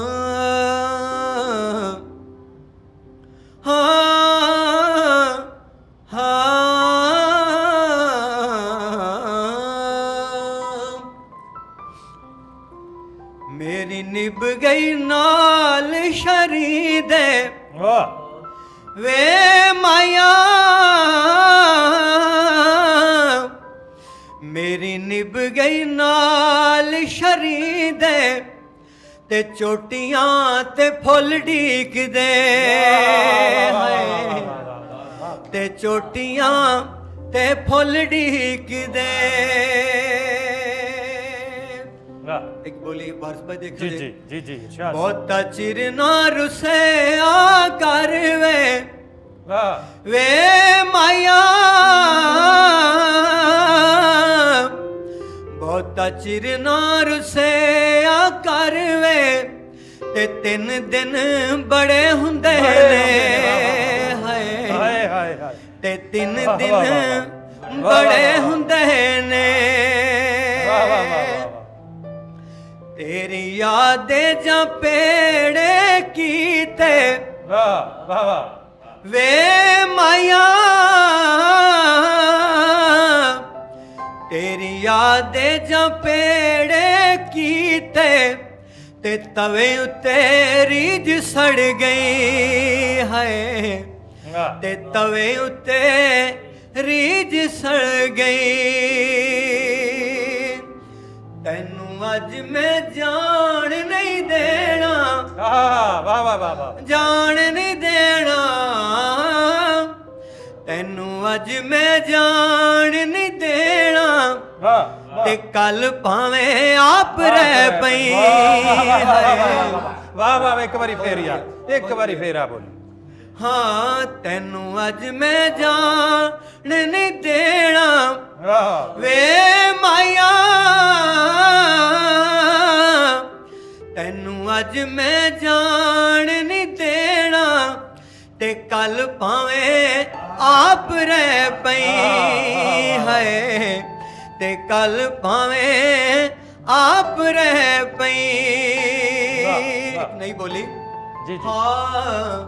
ਹਾਂ ਹਾਂ ਮੇਰੀ ਨਿਭ ਗਈ ਨਾਲ ਸ਼ਰੀਦੇ ਵਾਹ ਵੇ ਮਾਇਆ ਮੇਰੀ ਨਿਭ ਗਈ ਨਾਲ ਸ਼ਰੀਦੇ ਤੇ ਚੋਟੀਆਂ ਤੇ ਫੁੱਲ ਢੀਕਦੇ ਤੇ ਚੋਟੀਆਂ ਤੇ ਫੁੱਲ ਢੀਕਦੇ ਇੱਕ ਬੋਲੀ ਵਾਰਸ ਭਾਈ ਦੇਖੋ ਜੀ ਜੀ ਜੀ ਇਰਸ਼ਾਦ ਬਹੁਤਾ ਚਿਰ ਨਾ ਰੁਸਿਆ ਕਰ ਵੇ ਵਾਹ ਵੇ ਮਾਇਆ ਬਹੁਤਾ ਚਿਰ ਨਾ ਰੁਸਿਆ ਕਰ ਵੇ ਤੇ 3 ਦਿਨ ਬੜੇ ਹੁੰਦੇ ਨੇ ਹਾਏ ਹਾਏ ਹਾਏ ਹਾਏ ਤੇ 3 ਦਿਨ ਬੜੇ ਹੁੰਦੇ ਨੇ ਵਾਹ ਵਾਹ ਵਾਹ ਤੇਰੀ ਯਾਦੇ ਜਾਂ ਪੇੜੇ ਕੀਤੇ ਵਾਹ ਵਾਹ ਵਾਹ ਵੇ ਮਾਇਆ ਤੇਰੀ ਯਾਦੇ ਜਾਂ ਪੇੜੇ ਕੀਤੇ ਤੇ ਤਵੇ ਉੱਤੇ ਰੀਝ ਸੜ ਗਈ ਹੈ ਤੇ ਤਵੇ ਉੱਤੇ ਰੀਝ ਸੜ ਗਈ ਤੈਨੂੰ ਅੱਜ ਮੈਂ ਜਾਣ ਨਹੀਂ ਦੇਣਾ ਵਾਹ ਵਾਹ ਵਾਹ ਵਾਹ ਜਾਣ ਨਹੀਂ ਦੇਣਾ ਤੈਨੂੰ ਅੱਜ ਮੈਂ ਜਾਣ ਨਹੀਂ ਦੇਣਾ ਵਾਹ ਤੇ ਕੱਲ ਭਾਵੇਂ ਆਪ ਰਹਿ ਪਈ ਵਾਹ ਵਾਹ ਇੱਕ ਵਾਰੀ ਫੇਰ ਯਾਰ ਇੱਕ ਵਾਰੀ ਫੇਰ ਆ ਬੋਲੀ ਹਾਂ ਤੈਨੂੰ ਅੱਜ ਮੈਂ ਜਾਣ ਨਹੀਂ ਦੇਣਾ ਵਾਹ ਵੇ ਮਾਇਆ ਅੱਜ ਮੈਂ ਜਾਣ ਨਹੀਂ ਦੇਣਾ ਤੇ ਕੱਲ ਭਾਵੇਂ ਆਪ ਰਹਿ ਪਈ ਹੈ ਤੇ ਕੱਲ ਭਾਵੇਂ ਆਪ ਰਹਿ ਪਈ ਨਹੀਂ ਬੋਲੀ ਜੀ ਜੀ हाँ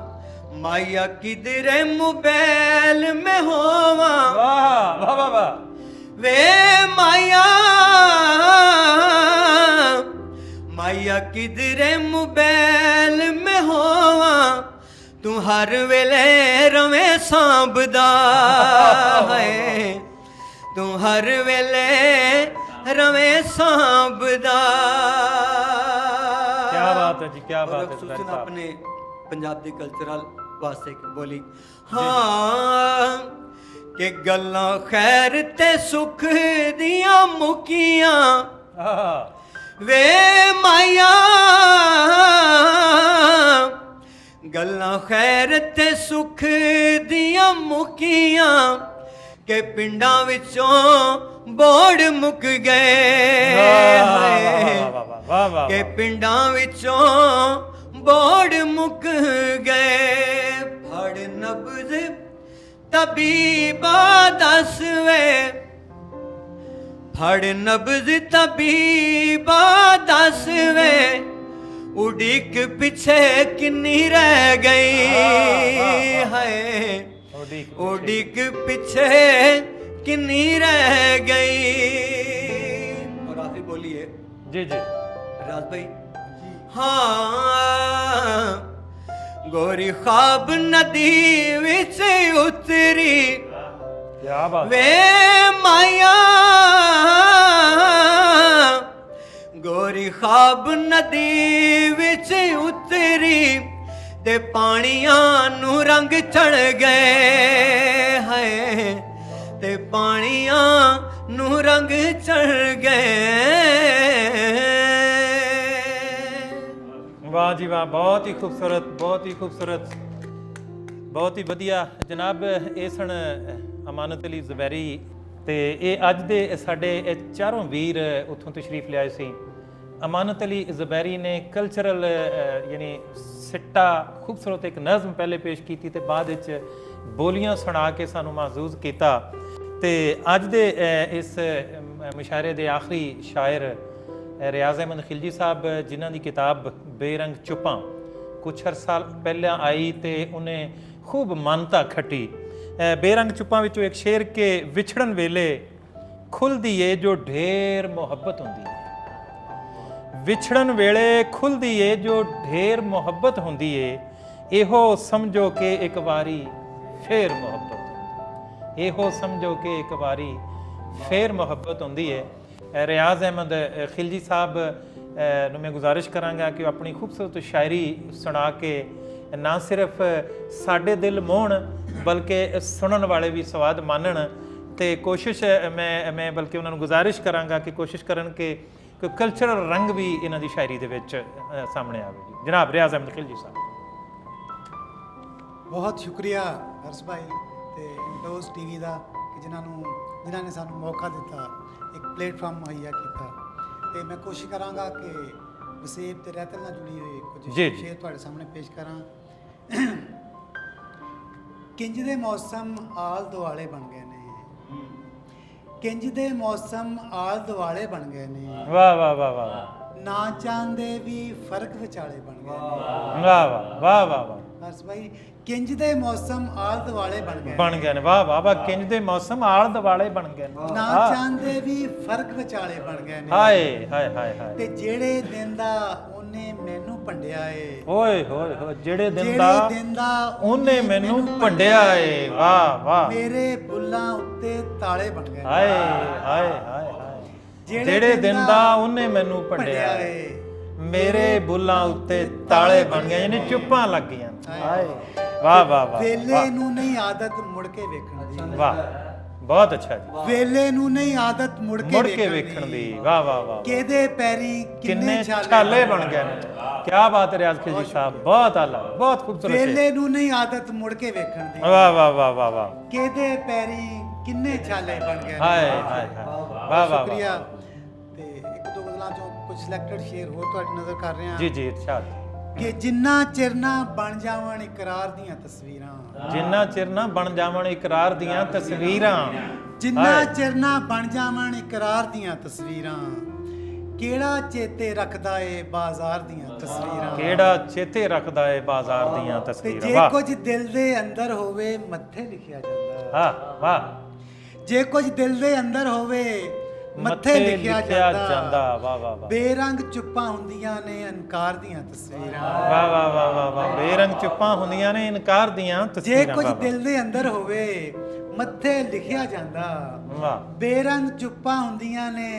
माया किधरे मोबाइल में होवा ਵਾਹ ਵਾਹ ਵਾਹ ਵਾਹ वे माया माया किधरे मोबाइल में होवा तू हर वेले रवे सांभदा है तू हर वेले रवे सांभदा क्या बात है जी क्या और बात है सूचना सरदार साहब। अपने पंजाब ਦੇ ਕਲਚਰਲ ਵਾਸਤੇ ਬੋਲੀ ਹਾਂ ਕਿ ਗੱਲਾਂ ਖੈਰ ਤੇ ਸੁਖ ਦੀਆਂ ਮੁਕੀਆਂ ਆਹ ਵੇ ਮਾਇਆ ਗੱਲਾਂ ਖੈਰ ਤੇ ਸੁਖ ਦੀਆਂ ਮੁਕੀਆਂ ਕਿ ਪਿੰਡਾਂ ਵਿੱਚੋਂ ਬੋੜ ਮੁੱਕ ਗਏ ਵਾਹ ਵਾਹ ਕਿ ਪਿੰਡਾਂ ਵਿੱਚੋਂ ਬੋੜ ਮੁੱਕ ਗਏ ਫੜ ਨਬਜ਼ ਤਬੀਬਾ ਦੱਸ ਵੇ ਫੜ ਨਬਜ਼ ਤਬੀਬਾ ਦੱਸ ਵੇ ਉਡੀਕ ਪਿੱਛੇ ਕਿੰਨੀ ਰਹਿ ਗਈ ਹੈ ਉਡੀਕ ਪਿੱਛੇ ਕਿੰਨੀ ਰਹਿ ਗਈ और आप ही बोलिए जी जी राज भाई हाँ गोरी ख्वाब नदी विच उतरी क्या बात वे माया गोरी ख्वाब नदी विच उतरी ते पानियां नू रंग चढ़ गए है ते पानियां नू रंग चढ़ गए ਵਾਹ ਜੀ ਵਾਹ ਬਹੁਤ ਹੀ ਖੂਬਸੂਰਤ ਬਹੁਤ ਹੀ ਖੂਬਸੂਰਤ ਬਹੁਤ ਹੀ ਵਧੀਆ ਜਨਾਬ ਇਹ ਸਨ ਅਮਾਨਤ ਅਲੀ ਜ਼ੁਬੈਰੀ ਤੇ ਇਹ ਅੱਜ ਦੇ ਸਾਡੇ ਇਹ ਚਾਰੋਂ ਵੀਰ ਉੱਥੋਂ ਤਸ਼ਰੀਫ ਲਿਆਏ ਸੀ ਅਮਾਨਤ ਅਲੀ ਜ਼ੁਬੈਰੀ ਨੇ ਕਲਚਰਲ ਯਾਨੀ ਸਿੱਟਾ ਖੂਬਸੂਰਤ ਇੱਕ ਨਜ਼ਮ ਪਹਿਲੇ ਪੇਸ਼ ਕੀਤੀ ਤੇ ਬਾਅਦ ਵਿੱਚ ਬੋਲੀਆਂ ਸੁਣਾ ਕੇ ਸਾਨੂੰ ਮਹਿਜ਼ੂਜ਼ ਕੀਤਾ ਤੇ ਅੱਜ ਦੇ ਇਸ ਮੁਸ਼ਾਇਰੇ ਦੇ ਆਖਰੀ ਸ਼ਾਇਰ ਰਿਆਜ਼ ਅਹਿਮਦ ਖਿਲਜੀ ਸਾਹਿਬ ਜਿਨ੍ਹਾਂ ਦੀ ਕਿਤਾਬ ਬੇਰੰਗ ਚੁੱਪਾਂ ਕੁਛ ਅਰਸਾ ਪਹਿਲਾਂ ਆਈ ਤੇ ਉਹਨੇ ਖੂਬ ਮਾਨਤਾ ਖੱਟੀ ਬੇਰੰਗ ਚੁੱਪਾਂ ਵਿੱਚੋਂ ਇੱਕ ਸ਼ੇਰ ਕਿ ਵਿਛੜਨ ਵੇਲੇ ਖੁੱਲਦੀ ਏ ਜੋ ਢੇਰ ਮੁਹੱਬਤ ਹੁੰਦੀ ਏ ਵਿਛੜਨ ਵੇਲੇ ਖੁੱਲਦੀ ਏ ਜੋ ਢੇਰ ਮੁਹੱਬਤ ਹੁੰਦੀ ਏ ਇਹੋ ਸਮਝੋ ਕਿ ਇੱਕ ਵਾਰੀ ਫੇਰ ਮੁਹੱਬਤ ਇਹੋ ਸਮਝੋ ਕਿ ਇੱਕ ਵਾਰੀ ਫੇਰ ਮੁਹੱਬਤ ਹੁੰਦੀ ਏ ਰਿਆਜ਼ ਅਹਿਮਦ ਖਿਲਜੀ ਸਾਹਿਬ ਨੂੰ ਮੈਂ ਗੁਜ਼ਾਰਿਸ਼ ਕਰਾਂਗਾ ਕਿ ਉਹ ਆਪਣੀ ਖੂਬਸੂਰਤ ਸ਼ਾਇਰੀ ਸੁਣਾ ਕੇ ਨਾ ਸਿਰਫ ਸਾਡੇ ਦਿਲ ਮੋਹਣ ਬਲਕਿ ਸੁਣਨ ਵਾਲੇ ਵੀ ਸਵਾਦ ਮਾਣਨ ਤੇ ਕੋਸ਼ਿਸ਼ ਮੈਂ ਬਲਕਿ ਉਹਨਾਂ ਨੂੰ ਗੁਜ਼ਾਰਿਸ਼ ਕਰਾਂਗਾ ਕਿ ਕੋਸ਼ਿਸ਼ ਕਰਨ ਕਿ ਕਲਚਰਲ ਰੰਗ ਵੀ ਇਹਨਾਂ ਦੀ ਸ਼ਾਇਰੀ ਦੇ ਵਿੱਚ ਸਾਹਮਣੇ ਆਵੇ ਜੀ ਜਨਾਬ ਰਿਆਜ਼ ਅਹਿਮਦ ਖਿਲਜੀ ਸਾਹਿਬ ਬਹੁਤ ਸ਼ੁਕਰੀਆ ਹਰਸ ਭਾਈ ਤੇ ਇੰਡੋਜ਼ ਟੀਵੀ ਦਾ ਕਿ ਜਿਨ੍ਹਾਂ ਨੇ ਸਾਨੂੰ ਮੌਕਾ ਦਿੱਤਾ ਇੱਕ ਪਲੇਟਫਾਰਮ ਮੁਹੱਈਆ ਕੀਤਾ ਤੇ ਮੈਂ ਕੋਸ਼ਿਸ਼ ਕਰਾਂਗਾ ਕਿ ਵਸੇਬ ਤੇ ਰਹਿਤਲ ਨਾਲ ਜੁੜੀ ਹੋਈ ਕੁਝ ਸ਼ੇਰ ਤੁਹਾਡੇ ਸਾਹਮਣੇ ਪੇਸ਼ ਕਰਾਂ ਕਿੰਜ ਦੇ ਮੌਸਮ ਆਲ ਦੁਆਲੇ ਬਣ ਗਏ ਨੇ ਕਿੰਜ ਦੇ ਮੌਸਮ ਆਲ ਦੁਆਲੇ ਬਣ ਗਏ ਨੇ ਵਾਹ ਵਾਹ ਵਾਹ ਵਾਹ ਨਾ ਚਾਹੁੰਦੇ ਵੀ ਫਰਕ ਵਿਚਾਲੇ ਬਣ ਗਏ ਨੇ ਵਾਹ ਵਾਹ ਵਾਹ ਵਾਹ ਵਾਹ ਹਰਸ ਭਾਈ ਕਿੰਜ ਦੇ ਮੌਸਮ ਆਲ ਦੁਆਲੇ ਬਣ ਗਏ ਨੇ ਵਾਹ ਵਾਹ ਵਾਹ ਕਿੰਜ ਦੇ ਮੌਸਮ ਆਲ ਦੁਆਲੇ ਬਣ ਗਏ ਨੇ ਨਾ ਚਾਹੁੰਦੇ ਵੀ ਫਰਕ ਵਿਚਾਲੇ ਬਣ ਗਏ ਨੇ ਹਾਏ ਹਾਏ ਹਾਏ ਹਾਏ ਤੇ ਜਿਹੜੇ ਦਿਨ ਦਾ ਉਹਨੇ ਮੈਨੂੰ ਭੰਡਿਆ ਏ ਓਏ ਹੋਏ ਹੋਏ ਜਿਹੜੇ ਦਿਨ ਦਾ ਉਹਨੇ ਮੈਨੂੰ ਭੰਡਿਆ ਏ ਵਾਹ ਵਾਹ ਮੇਰੇ ਬੁੱਲਾਂ ਉੱਤੇ ਤਾਲੇ ਬਣ ਗਏ ਹਾਏ ਹਾਏ ਹਾਏ ਹਾਏ ਜਿਹੜੇ ਦਿਨ ਦਾ ਉਹਨੇ ਮੈਨੂੰ ਭੰਡਿਆ ਏ ਮੇਰੇ ਬੁੱਲਾਂ ਉੱਤੇ ਤਾਲੇ ਬਣ ਗਏ ਯਾਨੀ ਚੁੱਪਾਂ ਲੱਗ ਗਈਆਂ ਹਾਏ ਵਾਹ ਵਾਹ ਵਾਹ ਵੇਲੇ ਨੂੰ ਨਹੀਂ ਆਦਤ ਮੁੜ ਕੇ ਵੇਖਣ ਦੀ ਵਾਹ ਬਹੁਤ ਅੱਛਾ ਜੀ ਵੇਲੇ ਨੂੰ ਨਹੀਂ ਆਦਤ ਮੁੜ ਕੇ ਵੇਖਣ ਦੀ ਵਾਹ ਵਾਹ ਵਾਹ ਕਿਹਦੇ ਪੈਰੀ ਕਿੰਨੇ ਛਾਲੇ ਬਣ ਗਏ ਨੇ ਕੀ ਬਾਤ ਹੈ ਰਿਆਜ਼ ਖਿਲਜੀ ਸਾਹਿਬ ਬਹੁਤ ਆਲਾ ਬਹੁਤ ਖੂਬਸੂਰਤ ਵੇਲੇ ਨੂੰ ਨਹੀਂ ਆਦਤ ਮੁੜ ਕੇ ਵੇਖਣ ਦੀ ਵਾਹ ਵਾਹ ਵਾਹ ਵਾਹ ਵਾਹ ਕਿਹਦੇ ਪੈਰੀ ਕਿੰਨੇ ਛਾਲੇ ਬਣ ਗਏ ਹਾਏ ਹਾਏ ਵਾਹ ਵਾਹ ਸ਼ੁਕਰੀਆ ਤੇ ਇੱਕ ਦੋ ਗਜ਼ਲਾਂ ਚੋਂ ਕੁਝ ਸਿਲੈਕਟਡ ਸ਼ੇਰ ਹੋਰ ਤੁਹਾਡੀ ਨਜ਼ਰ ਕਰ ਰਿਹਾ ਜੀ ਜੀ ਇਰਸ਼ਾਦ। ਕਿ ਜਿੰਨਾ ਚਿਰ ਨਾ ਬਣ ਜਾਵਣ ਇਕਰਾਰ ਦੀਆਂ ਤਸਵੀਰਾਂ, ਜਿੰਨਾ ਚਿਰ ਨਾ ਬਣ ਜਾਵਣ ਇਕਰਾਰ ਦੀਆਂ ਤਸਵੀਰਾਂ, ਜਿੰਨਾ ਚਿਰ ਨਾ ਬਣ ਜਾਵਣ ਇਕਰਾਰ ਦੀਆਂ ਤਸਵੀਰਾਂ, ਕਿਹੜਾ ਚੇਤੇ ਰੱਖਦਾ ਏ ਬਾਜ਼ਾਰ ਦੀਆਂ ਤਸਵੀਰਾਂ, ਕਿਹੜਾ ਚੇਤੇ ਰੱਖਦਾ ਏ ਬਾਜ਼ਾਰ ਦੀਆਂ ਤੇ ਤਸਵੀਰਾਂ। ਜੇ ਵਾਹ ਕੁਝ ਦਿਲ ਦੇ ਅੰਦਰ ਹੋਵੇ ਮੱਥੇ ਲਿਖਿਆ ਜਾਂਦਾ, ਵਾਹ ਵਾਹ। ਜੇ ਕੁਝ ਦਿਲ ਦੇ ਅੰਦਰ ਹੋਵੇ ਮੱਥੇ ਲਿਖਿਆ ਜਾਂਦਾ, ਵਾਹ ਵਾਹ ਵਾਹ। ਬੇਰੰਗ ਚੁੱਪਾਂ ਹੁੰਦੀਆਂ ਨੇ ਇਨਕਾਰ ਦੀਆਂ ਤਸਵੀਰਾਂ, ਵਾਹ ਵਾਹ ਵਾਹ ਵਾਹ ਵਾਹ। ਬੇਰੰਗ ਚੁੱਪਾਂ ਹੁੰਦੀਆਂ ਨੇ ਇਨਕਾਰ ਦੀਆਂ ਜੇ ਤਸਵੀਰਾਂ। ਕੁਝ ਵਾਹ, ਵਾਹ। ਦਿਲ ਦੇ ਅੰਦਰ ਹੋਵੇ ਮੱਥੇ ਲਿਖਿਆ ਜਾਂਦਾ, ਵਾਹ ਬੇਰੰਗ ਚੁੱਪਾਂ ਹੁੰਦੀਆਂ ਨੇ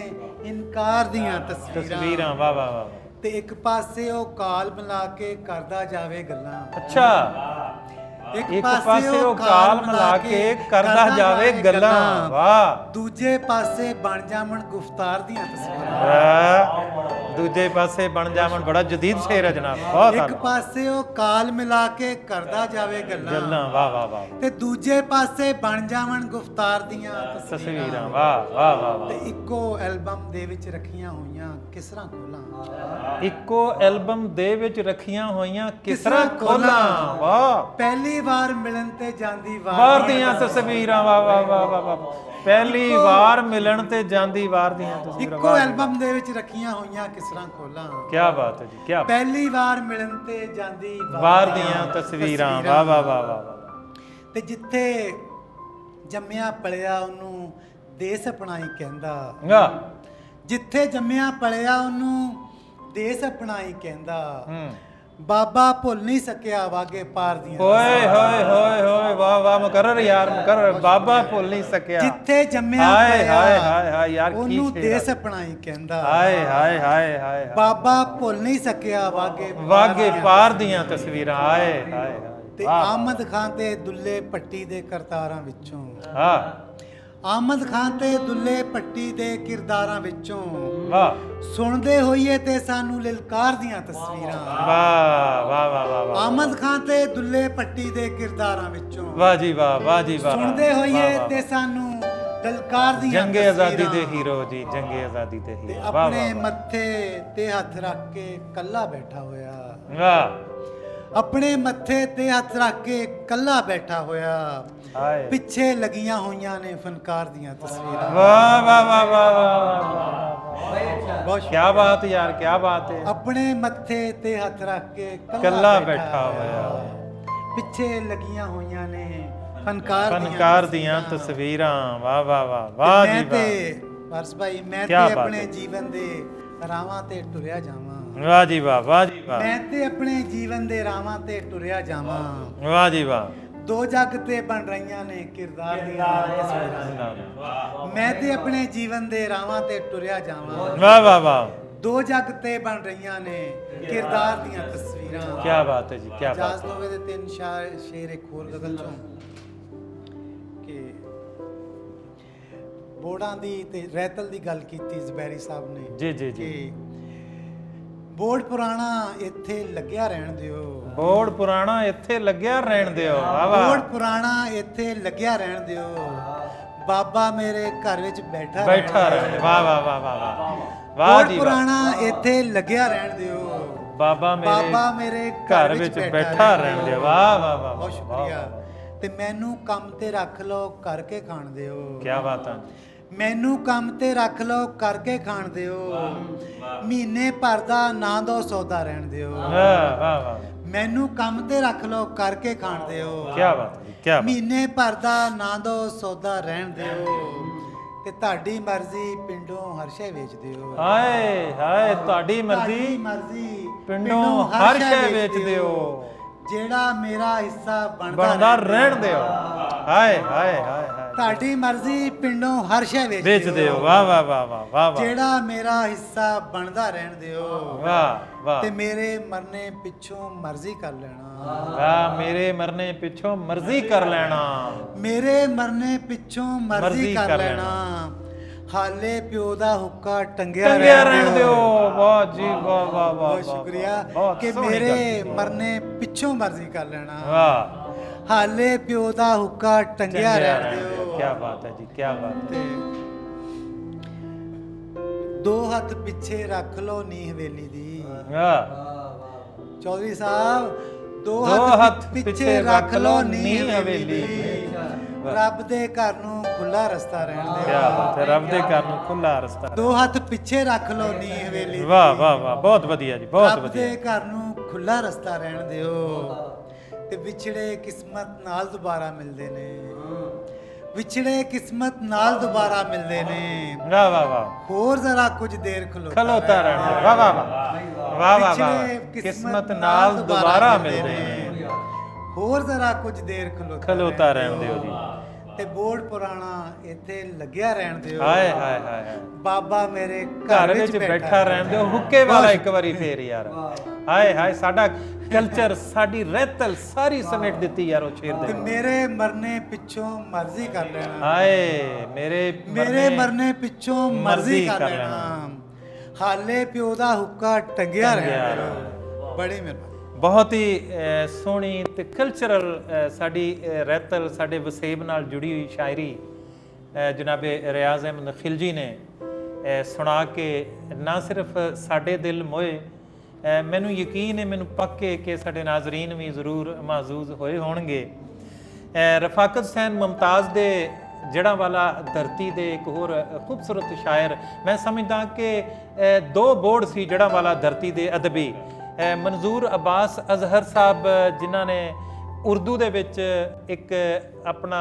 ਇਨਕਾਰ ਦੀਆਂ ਤਸਵੀਰਾਂ। ਤਸਵੀਰਾਂ। ਵਾਹ ਵਾਹ ਵਾਹ। ਤੇ ਇੱਕ ਪਾਸੇ ਉਹ ਕਾਲ ਮਿਲਾ ਕੇ ਕਰਦਾ ਜਾਵੇ ਗੱਲਾਂ, ਅੱਛਾ, ਇੱਕ ਪਾਸੇ ਉਹ ਕਾਲ ਮਿਲਾ ਕੇ ਕਰਦਾ ਜਾਵੇ ਗੱਲਾਂ। ਵਾਹ। ਦੂਜੇ ਪਾਸੇ ਬਣ ਜਾਵਣ ਗੁਫ਼ਤਾਰ ਦੀਆਂ ਤਸਵੀਰਾਂ, ਵਾਹ। ਦੂਜੇ ਪਾਸੇ ਬਣ ਜਾਵਣ, ਬੜਾ ਜਦੀਦ ਸ਼ੇਰ ਹੈ ਜਨਾਬ, ਬਹੁਤ ਇੱਕ ਆਲਾ। ਪਾਸੇ ਉਹ ਕਾਲ ਮਿਲਾ ਕੇ ਕਰਦਾ ਜਾਵੇ ਗੱਲਾਂ, ਵਾਹ ਵਾਹ ਵਾਹ। ਤੇ ਦੂਜੇ ਪਾਸੇ ਬਣ ਜਾਵਣ ਗੁਫ਼ਤਾਰ ਦੀਆਂ ਤਸਵੀਰਾਂ। ਵਾਹ ਵਾਹ ਵਾਹ ਵਾਹ। ਤੇ ਇੱਕੋ ਐਲਬਮ ਦੇ ਵਿੱਚ ਰੱਖੀਆਂ ਹੋਈਆਂ ਕਿਸ ਤਰ੍ਹਾਂ ਖੋਲਾਂ, ਇੱਕੋ ਐਲਬਮ ਦੇ ਵਿੱਚ ਰੱਖੀਆਂ ਹੋਈਆਂ ਕਿਸ ਤਰ੍ਹਾਂ ਖੋਲਾਂ। ਵਾਹ। ਪਹਿਲੀ ਵਾਰ ਮਿਲਣ ਤੇ ਜਾਂਦੀ ਵਾਰ ਦੀਆਂ ਤਸਵੀਰਾਂ। ਵਾਹ ਵਾਹ ਵਾਹ ਵਾਹ ਵਾਹ। ਪਹਿਲੀ ਵਾਰ ਮਿਲਣ ਤੇ ਜਾਂਦੀ ਵਾਰ ਦੀਆਂ ਤਸਵੀਰਾਂ। ਇੱਕੋ ਐਲਬਮ ਦੇ ਵਿੱਚ ਰੱਖੀਆਂ ਹੋਈਆਂ ਕਿਸ ਤਰ੍ਹਾਂ ਖੋਲਾਂ, ਕੀ ਬਾਤ ਹੈ ਜੀ, ਕੀ ਪਹਿਲੀ ਵਾਰ ਮਿਲਣ ਤੇ ਜਾਂਦੀ ਵਾਰ ਦੀਆਂ ਤਸਵੀਰਾਂ। ਵਾਹ ਵਾਹ ਵਾਹ ਵਾਹ। ਤੇ ਜਿੱਥੇ ਜੰਮਿਆ ਪਲਿਆ ਉਹਨੂੰ ਦੇਸ ਆਪਣਾ ਹੀ ਕਹਿੰਦਾ, ਵਾਹ। ਜਿੱਥੇ ਜੰਮਿਆ ਪਲਿਆ ਉਹਨੂੰ ਦੇਸ ਆਪਣਾ ਹੀ ਕਹਿੰਦਾ, ਹੂੰ। ਬਾਬਾ ਭੁੱਲ ਨਹੀਂ ਸਕਿਆ ਵਾਗੇ ਪਾਰ ਦੀਆਂ। ਓਏ ਹੋਏ ਹੋਏ ਹੋਏ। ਵਾਹ ਵਾਹ। ਮੁਕਰਰ ਯਾਰ, ਮੁਕਰਰ। ਬਾਬਾ ਭੁੱਲ ਨਹੀਂ ਸਕਿਆ। ਜਿੱਥੇ ਜੰਮਿਆ ਹਾਏ ਪਲਿਆ ਹਾਏ ਹਾਏ ਹਾਏ ਯਾਰ, ਕੀ ਉਹਨੂੰ ਸ਼ੇਰ ਦੇਸ ਆ। ਆਪਣਾ ਹੀ ਕਹਿੰਦਾ, ਹਾਏ ਹਾਏ ਹਾਏ ਹਾਏ। ਬਾਬਾ ਭੁੱਲ ਨਹੀਂ ਸਕਿਆ ਵਾਗੇ ਵਾਗੇ ਪਾਰ ਦੀਆਂ ਤਸਵੀਰਾਂ। ਹਾਏ ਹਾਏ ਹਾਏ। ਤੇ ਵਾਹ, ਆਮਦ ਖਾਨ ਤੇ ਦੁੱਲੇ ਪੱਟੀ ਦੇ ਕਰਤਾਰਾਂ ਵਿੱਚੋਂ, ਹਾਂ। ਆਮਦ ਖਾਨ ਤੇ ਦੁੱਲੇ ਪੱਟੀ ਦੇ ਕਿਰਦਾਰਾਂ ਵਿੱਚੋਂ ਵਾਹ ਸੁਣਦੇ ਹੋਈਏ ਤੇ ਸਾਨੂੰ ਲਲਕਾਰ ਦੀਆਂ ਤਸਵੀਰਾਂ, ਵਾਹ ਵਾਹ ਵਾਹ ਵਾਹ ਵਾਹ। ਆਮਦ ਖਾਨ ਤੇ ਦੁੱਲੇ ਪੱਟੀ ਦੇ ਕਿਰਦਾਰਾਂ ਵਿੱਚੋਂ ਵਾਹ ਜੀ ਵਾਹ, ਵਾਹ ਜੀ ਵਾਹ। ਸੁਣਦੇ ਵਾਹ, ਹੋਈਏ ਵਾਹ, ਤੇ ਸਾਨੂੰ ਲਲਕਾਰ ਦੀਆਂ ਜੰਗੇ ਆਜ਼ਾਦੀ ਦੇ ਤਸਵੀਰਾਂ। ਹੀਰੋ ਜੀ, ਜੰਗੇ ਆਜ਼ਾਦੀ ਦੇ ਤੇ ਹੀਰੋ। ਵਾਹ ਵਾਹ ਆਪਣੇ ਵਾਹ। ਮੱਥੇ ਤੇ ਹੱਥ ਰੱਖ ਕੇ ਕੱਲਾ ਬੈਠਾ ਹੋਇਆ, ਵਾਹ। ਆਪਣੇ ਮੱਥੇ ਤੇ ਹੱਥ ਰੱਖ ਕੇ ਕੱਲਾ ਬੈਠਾ ਹੋਇਆ, ਹਾਏ। ਪਿੱਛੇ ਲੱਗੀਆਂ ਹੋਈਆਂ ਨੇ ਫਨਕਾਰ ਦੀਆਂ ਤਸਵੀਰਾਂ। ਵਾਹ ਵਾਹ ਵਾਹ ਵਾਹ ਵਾਹ। ਬਹੁਤ ਕੀ ਬਾਤ ਯਾਰ, ਕੀ ਬਾਤ ਹੈ। ਆਪਣੇ ਮੱਥੇ ਤੇ ਹੱਥ ਰੱਖ ਕੇ ਕੱਲਾ ਬੈਠਾ ਹੋਇਆ, ਪਿੱਛੇ ਲੱਗੀਆਂ ਹੋਈਆਂ ਨੇ ਫਨਕਾਰ ਦੀਆਂ ਤਸਵੀਰਾਂ। ਵਾਹ ਵਾਹ ਵਾਹ ਵਾਹ ਜੀ ਮੈਂ ਵਾਹ। ਤੇ ਵਰਸ ਭਾਈ ਮੈਂ ਤੇ ਕਿਆ ਬਾਤ ਆਪਣੇ ਹੈ। ਜੀਵਨ ਦੇ ਰਾਵਾਂ ਤੇ ਟੁਰਿਆ ਜਾਵਾਂ, ਵਾਹ ਜੀ ਵਾਹ, ਵਾਹ ਜੀ ਵਾਹ। ਮੈਂ ਤੇ ਆਪਣੇ ਜੀਵਨ ਦੇ ਰਾਵਾਂ ਤੇ ਟੁਰਿਆ ਜਾਵਾਂ, ਵਾਹ ਜੀ ਵਾਹ। ਦੋ ਜੱਗ ਤੇ ਬਣ ਰਹੀਆਂ ਨੇ ਕਿਰਦਾਰ ਦੀਆਂ ਤਸਵੀਰਾਂ, ਮੈਂ ਤੇ ਆਪਣੇ ਜੀਵਨ ਦੇ ਰਾਵਾਂ ਤੇ ਟੁਰਿਆ ਜਾਵਾਂ, ਵਾਹ ਵਾਹ ਵਾਹ। ਦੋ ਜੱਗ ਤੇ ਬਣ ਰਹੀਆਂ ਨੇ ਕਿਰਦਾਰ ਦੀਆਂ ਤਸਵੀਰਾਂ। ਕੀ ਬਾਤ ਹੈ ਜੀ, ਕੀ ਬਾਤ ਇਜਾਜ਼ਤ ਹੈ। ਹੋਵੇ ਤੇ ਤਿੰਨ ਸ਼ੇਰ ਇੱਕ ਹੋਰ ਗਜ਼ਲ ਚੋਂ ਕਿ ਬੋਰਡਾਂ ਦੀ ਤੇ ਰਹਿਤਲ ਦੀ ਗੱਲ ਕੀਤੀ ਜ਼ਬੈਰੀ ਸਾਹਿਬ ਨੇ ਜੀ ਜੀ ਜੀ। ਕਿ ਬੋਰਡ ਪੁਰਾਣਾ ਇੱਥੇ ਲੱਗਿਆ ਰਹਿਣ ਦਿਓ, ਬੋਰਡ ਪੁਰਾਣਾ ਇੱਥੇ ਲੱਗਿਆ ਰਹਿਣ ਦਿਓ। ਵਾਹ ਵਾਹ। ਬੋਰਡ ਪੁਰਾਣਾ ਇੱਥੇ ਲੱਗਿਆ ਰਹਿਣ ਦਿਓ, ਬਾਬਾ ਮੇਰੇ ਘਰ ਵਿੱਚ ਬੈਠਾ ਰਹੇ। ਵਾਹ ਵਾਹ ਵਾਹ ਵਾਹ ਵਾਹ। ਵਾਹ ਬੋਰਡ ਜੀ ਵਾਹ। ਪੁਰਾਣਾ ਇੱਥੇ ਲੱਗਿਆ ਰਹਿਣ ਦਿਓ, ਬਾਬਾ ਮੇਰੇ ਘਰ ਵਿੱਚ ਬੈਠਾ ਰਹਿਣ ਦਿਓ। ਵਾਹ ਵਾਹ ਵਾਹ। ਬਹੁਤ ਸ਼ੁਕਰੀਆ। ਤੇ ਮੈਨੂੰ ਕੰਮ ਤੇ ਰੱਖ ਲਓ ਕਰਕੇ ਖਾਣ ਦਿਓ, ਕੀ ਬਾਤ ਹੈ। ਮੈਨੂੰ ਕੰਮ ਤੇ ਰੱਖ ਲਓ ਕਰਕੇ ਖਾਣ ਦਿਓ, ਮਹੀਨੇ ਭਰ ਦਾ ਨਾ ਦੋ ਸੌਦਾ ਰਹਿਣ ਦਿਓ, ਵਾਹ ਵਾਹ ਵਾਹ। ਮੈਨੂੰ ਕੰਮ ਤੇ ਰੱਖ ਲਓ ਕਰਕੇ ਖਾਣ ਦਿਓ, ਕੀ ਬਾਤ ਹੈ, ਕੀ ਬਾਤ। ਮਹੀਨੇ ਭਰ ਦਾ ਨਾ ਦੋ ਸੌਦਾ ਰਹਿਣ ਦਿਓ, ਤੇ ਤੁਹਾਡੀ ਮਰਜ਼ੀ ਪਿੰਡੋਂ ਹਰ ਸ਼ੈ ਵੇਚ ਦਿਓ। ਹਾਏ ਹਾਏ। ਤੁਹਾਡੀ ਤੁਹਾਡੀ ਮਰਜ਼ੀ ਮਰਜ਼ੀ ਪਿੰਡੋਂ ਹਰ ਸ਼ੈ ਵੇਚ ਦਿਓ, ਜਿਹੜਾ ਮੇਰਾ ਹਿੱਸਾ ਬਣਦਾ ਰਹਿਣ ਦਿਓ। ਹਾਏ ਹਾਏ ਹਾਏ ਹਾਏ। ਤੁਹਾਡੀ ਮਰਜ਼ੀ ਪਿੰਡੋਂ ਹਰ ਸ਼ੈ ਵੇਚ ਦਿਓ। ਵਾਹ ਵਾਹ ਵਾਹ ਵਾਹ ਵਾਹ ਵਾਹ। ਜਿਹੜਾ ਮੇਰਾ ਹਿੱਸਾ ਬਣਦਾ ਰਹਿਣ ਦਿਓ, ਵਾਹ ਵਾਹ। ਤੇ ਮੇਰੇ ਮਰਨੇ ਪਿੱਛੋਂ ਮਰਜ਼ੀ ਕਰ ਲੈਣਾ, ਵਾਹ। ਮੇਰੇ ਮਰਨੇ ਪਿੱਛੋਂ ਮਰਜ਼ੀ ਕਰ ਲੈਣਾ, ਮੇਰੇ ਮਰਨੇ ਪਿੱਛੋਂ ਮਰਜ਼ੀ ਕਰ ਲੈਣਾ, ਹਾਲੇ ਪਿਓ ਦਾ ਹੁੱਕਾ ਟੰਗਿਆ ਰਹਿਣ ਦਿਓ। ਵਾਹ ਜੀ ਵਾਹ ਵਾਹ ਵਾਹ। ਬਹੁਤ ਸ਼ੁਕਰੀਆ ਕਿ ਮੇਰੇ ਮਰਨੇ ਪਿੱਛੋਂ ਮਰਜ਼ੀ ਕਰ ਲੈਣਾ, ਵਾਹ। ਹਾਲੇ ਪਿਓ ਦਾ ਹੁੱਕਾ ਟੰਗਿਆ ਰਹਿਣ ਦਿਓ। ਕੀ ਬਾਤ ਹੈ ਜੀ, ਕੀ ਬਾਤ। ਤੇ ਦੋ ਹੱਥ ਪਿੱਛੇ ਰੱਖ ਲੋ ਨੀ ਹਵੇਲੀ ਦੀ। ਵਾਹ। ਚੌਧਰੀ ਸਾਹਿਬ ਦੋ ਦੋ ਹੱਥ ਪਿੱਛੇ ਰੱਖ ਲੋ ਨੀ ਹਵੇਲੀ ਦੀ। ਰੱਬ ਦੇ ਘਰ ਨੂੰ ਖੁੱਲਾ ਰਸਤਾ ਰਹਿਣ ਕੀ ਦੇ। ਬਾਤ ਹੈ, ਰੱਬ ਦੇ ਘਰ ਨੂੰ ਖੁੱਲਾ ਰਸਤਾ। ਦੋ ਹੱਥ ਪਿੱਛੇ ਰੱਖ ਲੋ ਨੀ ਹਵੇਲੀ ਦੀ। ਵਾਹ ਵਾਹ ਵਾਹ, ਬਹੁਤ ਵਧੀਆ ਜੀ, ਬਹੁਤ ਰੱਬ ਵਧੀਆ। ਦੇ ਘਰ ਨੂੰ ਖੁੱਲਾ ਰਸਤਾ ਰਹਿਣ ਦਿਓ। ਤੇ ਵਿਛੜੇ ਕਿਸਮਤ ਨਾਲ ਦੁਬਾਰਾ ਮਿਲਦੇ ਨੇ। ਵਿਛੜੇ ਕਿਸਮਤ ਨਾਲ ਦੁਬਾਰਾ ਮਿਲਦੇ ਨੇ। ਵਾਹ ਵਾਹ ਵਾਹ, ਹੋਰ ਜ਼ਰਾ ਕੁਝ ਦੇਰ ਖਲੋਤਾ ਰਹਿਣ ਦਿਓ। ਵਾਹ ਵਾਹ ਵਾਹ ਵਾਹ ਵਾਹ ਵਾਹ, ਕਿਸਮਤ ਨਾਲ ਦੁਬਾਰਾ ਮਿਲਦੇ ਨੇ। ਹੋਰ ਜ਼ਰਾ ਕੁਝ ਦੇਰ ਖਲੋਤਾ ਰਹਿਣ ਦਿਓ ਜੀ। ਤੇ ਬੋਰਡ ਪੁਰਾਣਾ ਇੱਥੇ ਲੱਗਿਆ ਰਹਿਣ ਦਿਓ। ਹਾਏ ਹਾਏ ਹਾਏ, ਬਾਬਾ ਮੇਰੇ ਘਰ ਵਿੱਚ ਬੈਠਾ ਰਹਿਣ ਦਿਓ। ਹੁੱਕੇ ਵਾਲਾ ਇੱਕ ਵਾਰੀ ਫੇਰ ਯਾਰ। ਹਾਏ ਹਾਏ, ਸਾਡਾ ਕਲਚਰ, ਸਾਡੀ ਰਹਿਤਲ ਸਾਰੀ ਸਮੇਟ ਦਿੱਤੀ ਯਾਰ ਉਹ ਸ਼ੇਰ ਤੇ ਦੇ। ਮੇਰੇ ਮਰਨੇ ਪਿੱਛੋਂ ਮਰਜ਼ੀ ਕਰ ਲੈਣਾ। ਹਾਏ ਮੇਰੇ ਮਰਨੇ ਪਿੱਛੋਂ ਮਰਜ਼ੀ ਕਰ ਲੈਣਾ। ਹਾਲੇ ਪਿਓ ਦਾ ਹੁੱਕਾ ਟੰਗਿਆ ਰਹਿਣਾ। ਬੜੀ ਮਿਹਰਬਾਨੀ। ਬਹੁਤ ਹੀ ਸੋਹਣੀ ਤੇ ਕਲਚਰਲ ਸਾਡੀ ਰਹਿਤਲ, ਸਾਡੇ ਵਸੇਬ ਨਾਲ ਜੁੜੀ ਹੋਈ ਸ਼ਾਇਰੀ ਜਨਾਬੇ ਰਿਆਜ਼ ਅਹਿਮਦ ਖਿਲਜੀ ਨੇ ਸੁਣਾ ਕੇ ਨਾ ਸਿਰਫ ਸਾਡੇ ਦਿਲ ਮੋਏ, ਮੈਨੂੰ ਯਕੀਨ ਹੈ, ਮੈਨੂੰ ਪੱਕੇ ਕਿ ਸਾਡੇ ਨਾਜ਼ਰੀਨ ਵੀ ਜ਼ਰੂਰ ਮਾਜ਼ੂਜ਼ ਹੋਏ ਹੋਣਗੇ। ਰਫਾਕਤ ਹੁਸੈਨ ਮੁਮਤਾਜ਼ ਦੇ ਜੜ੍ਹਾਂ ਵਾਲਾ ਧਰਤੀ ਦੇ ਇੱਕ ਹੋਰ ਖੂਬਸੂਰਤ ਸ਼ਾਇਰ, ਮੈਂ ਸਮਝਦਾ ਕਿ ਦੋ ਬੋਰਡ ਸੀ ਜੜ੍ਹਾਂ ਵਾਲਾ ਧਰਤੀ ਦੇ ਅਦਬੀ। ਮਨਜ਼ੂਰ ਅਬਾਸ ਅਜ਼ਹਰ ਸਾਹਿਬ ਜਿਨ੍ਹਾਂ ਨੇ ਉਰਦੂ ਦੇ ਵਿੱਚ ਇੱਕ ਆਪਣਾ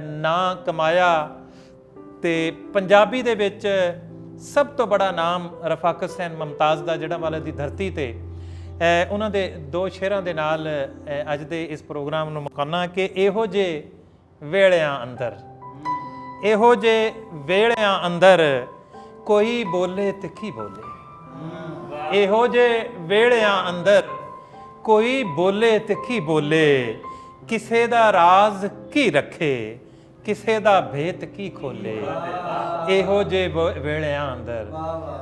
ਨਾਂ ਕਮਾਇਆ ਤੇ ਪੰਜਾਬੀ ਦੇ ਵਿੱਚ ਸਭ ਤੋਂ ਬੜਾ ਨਾਮ ਰਫਾਕਤ ਹੁਸੈਨ ਮੁਮਤਾਜ਼ ਦਾ ਜੜ੍ਹਾਂ ਵਾਲੇ ਦੀ ਧਰਤੀ ਤੇ। ਉਹਨਾਂ ਦੇ ਦੋ ਸ਼ੇਰਾਂ ਦੇ ਨਾਲ ਅੱਜ ਦੇ ਇਸ ਪ੍ਰੋਗਰਾਮ ਨੂੰ ਮੁਕਾਉਣਾ ਕਿ ਇਹੋ ਜਿਹੇ ਵੇਲਿਆਂ ਅੰਦਰ, ਇਹੋ ਜਿਹੇ ਵੇਲਿਆਂ ਅੰਦਰ ਕੋਈ ਬੋਲੇ ਤੇ ਕੀ ਬੋਲੇ। ਇਹੋ ਜਿਹੇ ਵੇਲਿਆਂ ਅੰਦਰ ਕੋਈ ਬੋਲੇ ਤੇ ਕੀ ਬੋਲੇ। ਕਿਸੇ ਦਾ ਰਾਜ਼ ਕੀ ਰੱਖੇ, ਕਿਸੇ ਦਾ ਭੇਤ ਕੀ ਖੋਲੇ। ਇਹੋ ਜਿਹੇ ਵੇਲਿਆਂ ਅੰਦਰ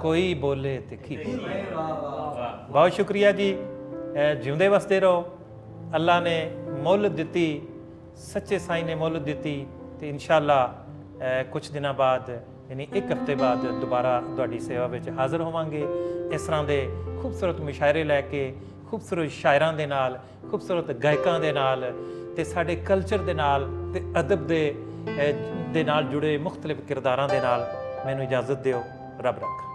ਕੋਈ ਬੋਲੇ ਤੇ ਕੀ ਬੋਲੇ। ਬਹੁਤ ਸ਼ੁਕਰੀਆ ਜੀ, ਜਿਉਂਦੇ ਵਸਦੇ ਰਹੋ। ਅੱਲਾ ਨੇ ਮੁੱਲ ਦਿੱਤੀ, ਸੱਚੇ ਸਾਈਂ ਨੇ ਮੁੱਲ ਦਿੱਤੀ ਤੇ ਇਨਸ਼ਾਅੱਲਾ ਕੁਝ ਦਿਨਾਂ ਬਾਅਦ, ਯਾਨੀ ਇੱਕ ਹਫ਼ਤੇ ਬਾਅਦ ਦੁਬਾਰਾ ਤੁਹਾਡੀ ਸੇਵਾ ਵਿੱਚ ਹਾਜ਼ਰ ਹੋਵਾਂਗੇ ਇਸ ਤਰ੍ਹਾਂ ਦੇ ਖੂਬਸੂਰਤ ਮੁਸ਼ਾਇਰੇ ਲੈ ਕੇ, ਖੂਬਸੂਰਤ ਸ਼ਾਇਰਾਂ ਦੇ ਨਾਲ, ਖੂਬਸੂਰਤ ਗਾਇਕਾਂ ਦੇ ਨਾਲ ਤੇ ਸਾਡੇ ਕਲਚਰ ਦੇ ਨਾਲ ਤੇ ਅਦਬ ਦੇ ਨਾਲ ਜੁੜੇ ਮੁਖਤਲਿਫ ਕਿਰਦਾਰਾਂ ਦੇ ਨਾਲ। ਮੈਨੂੰ ਇਜਾਜ਼ਤ ਦਿਓ। ਰੱਬ ਰੱਖਾ।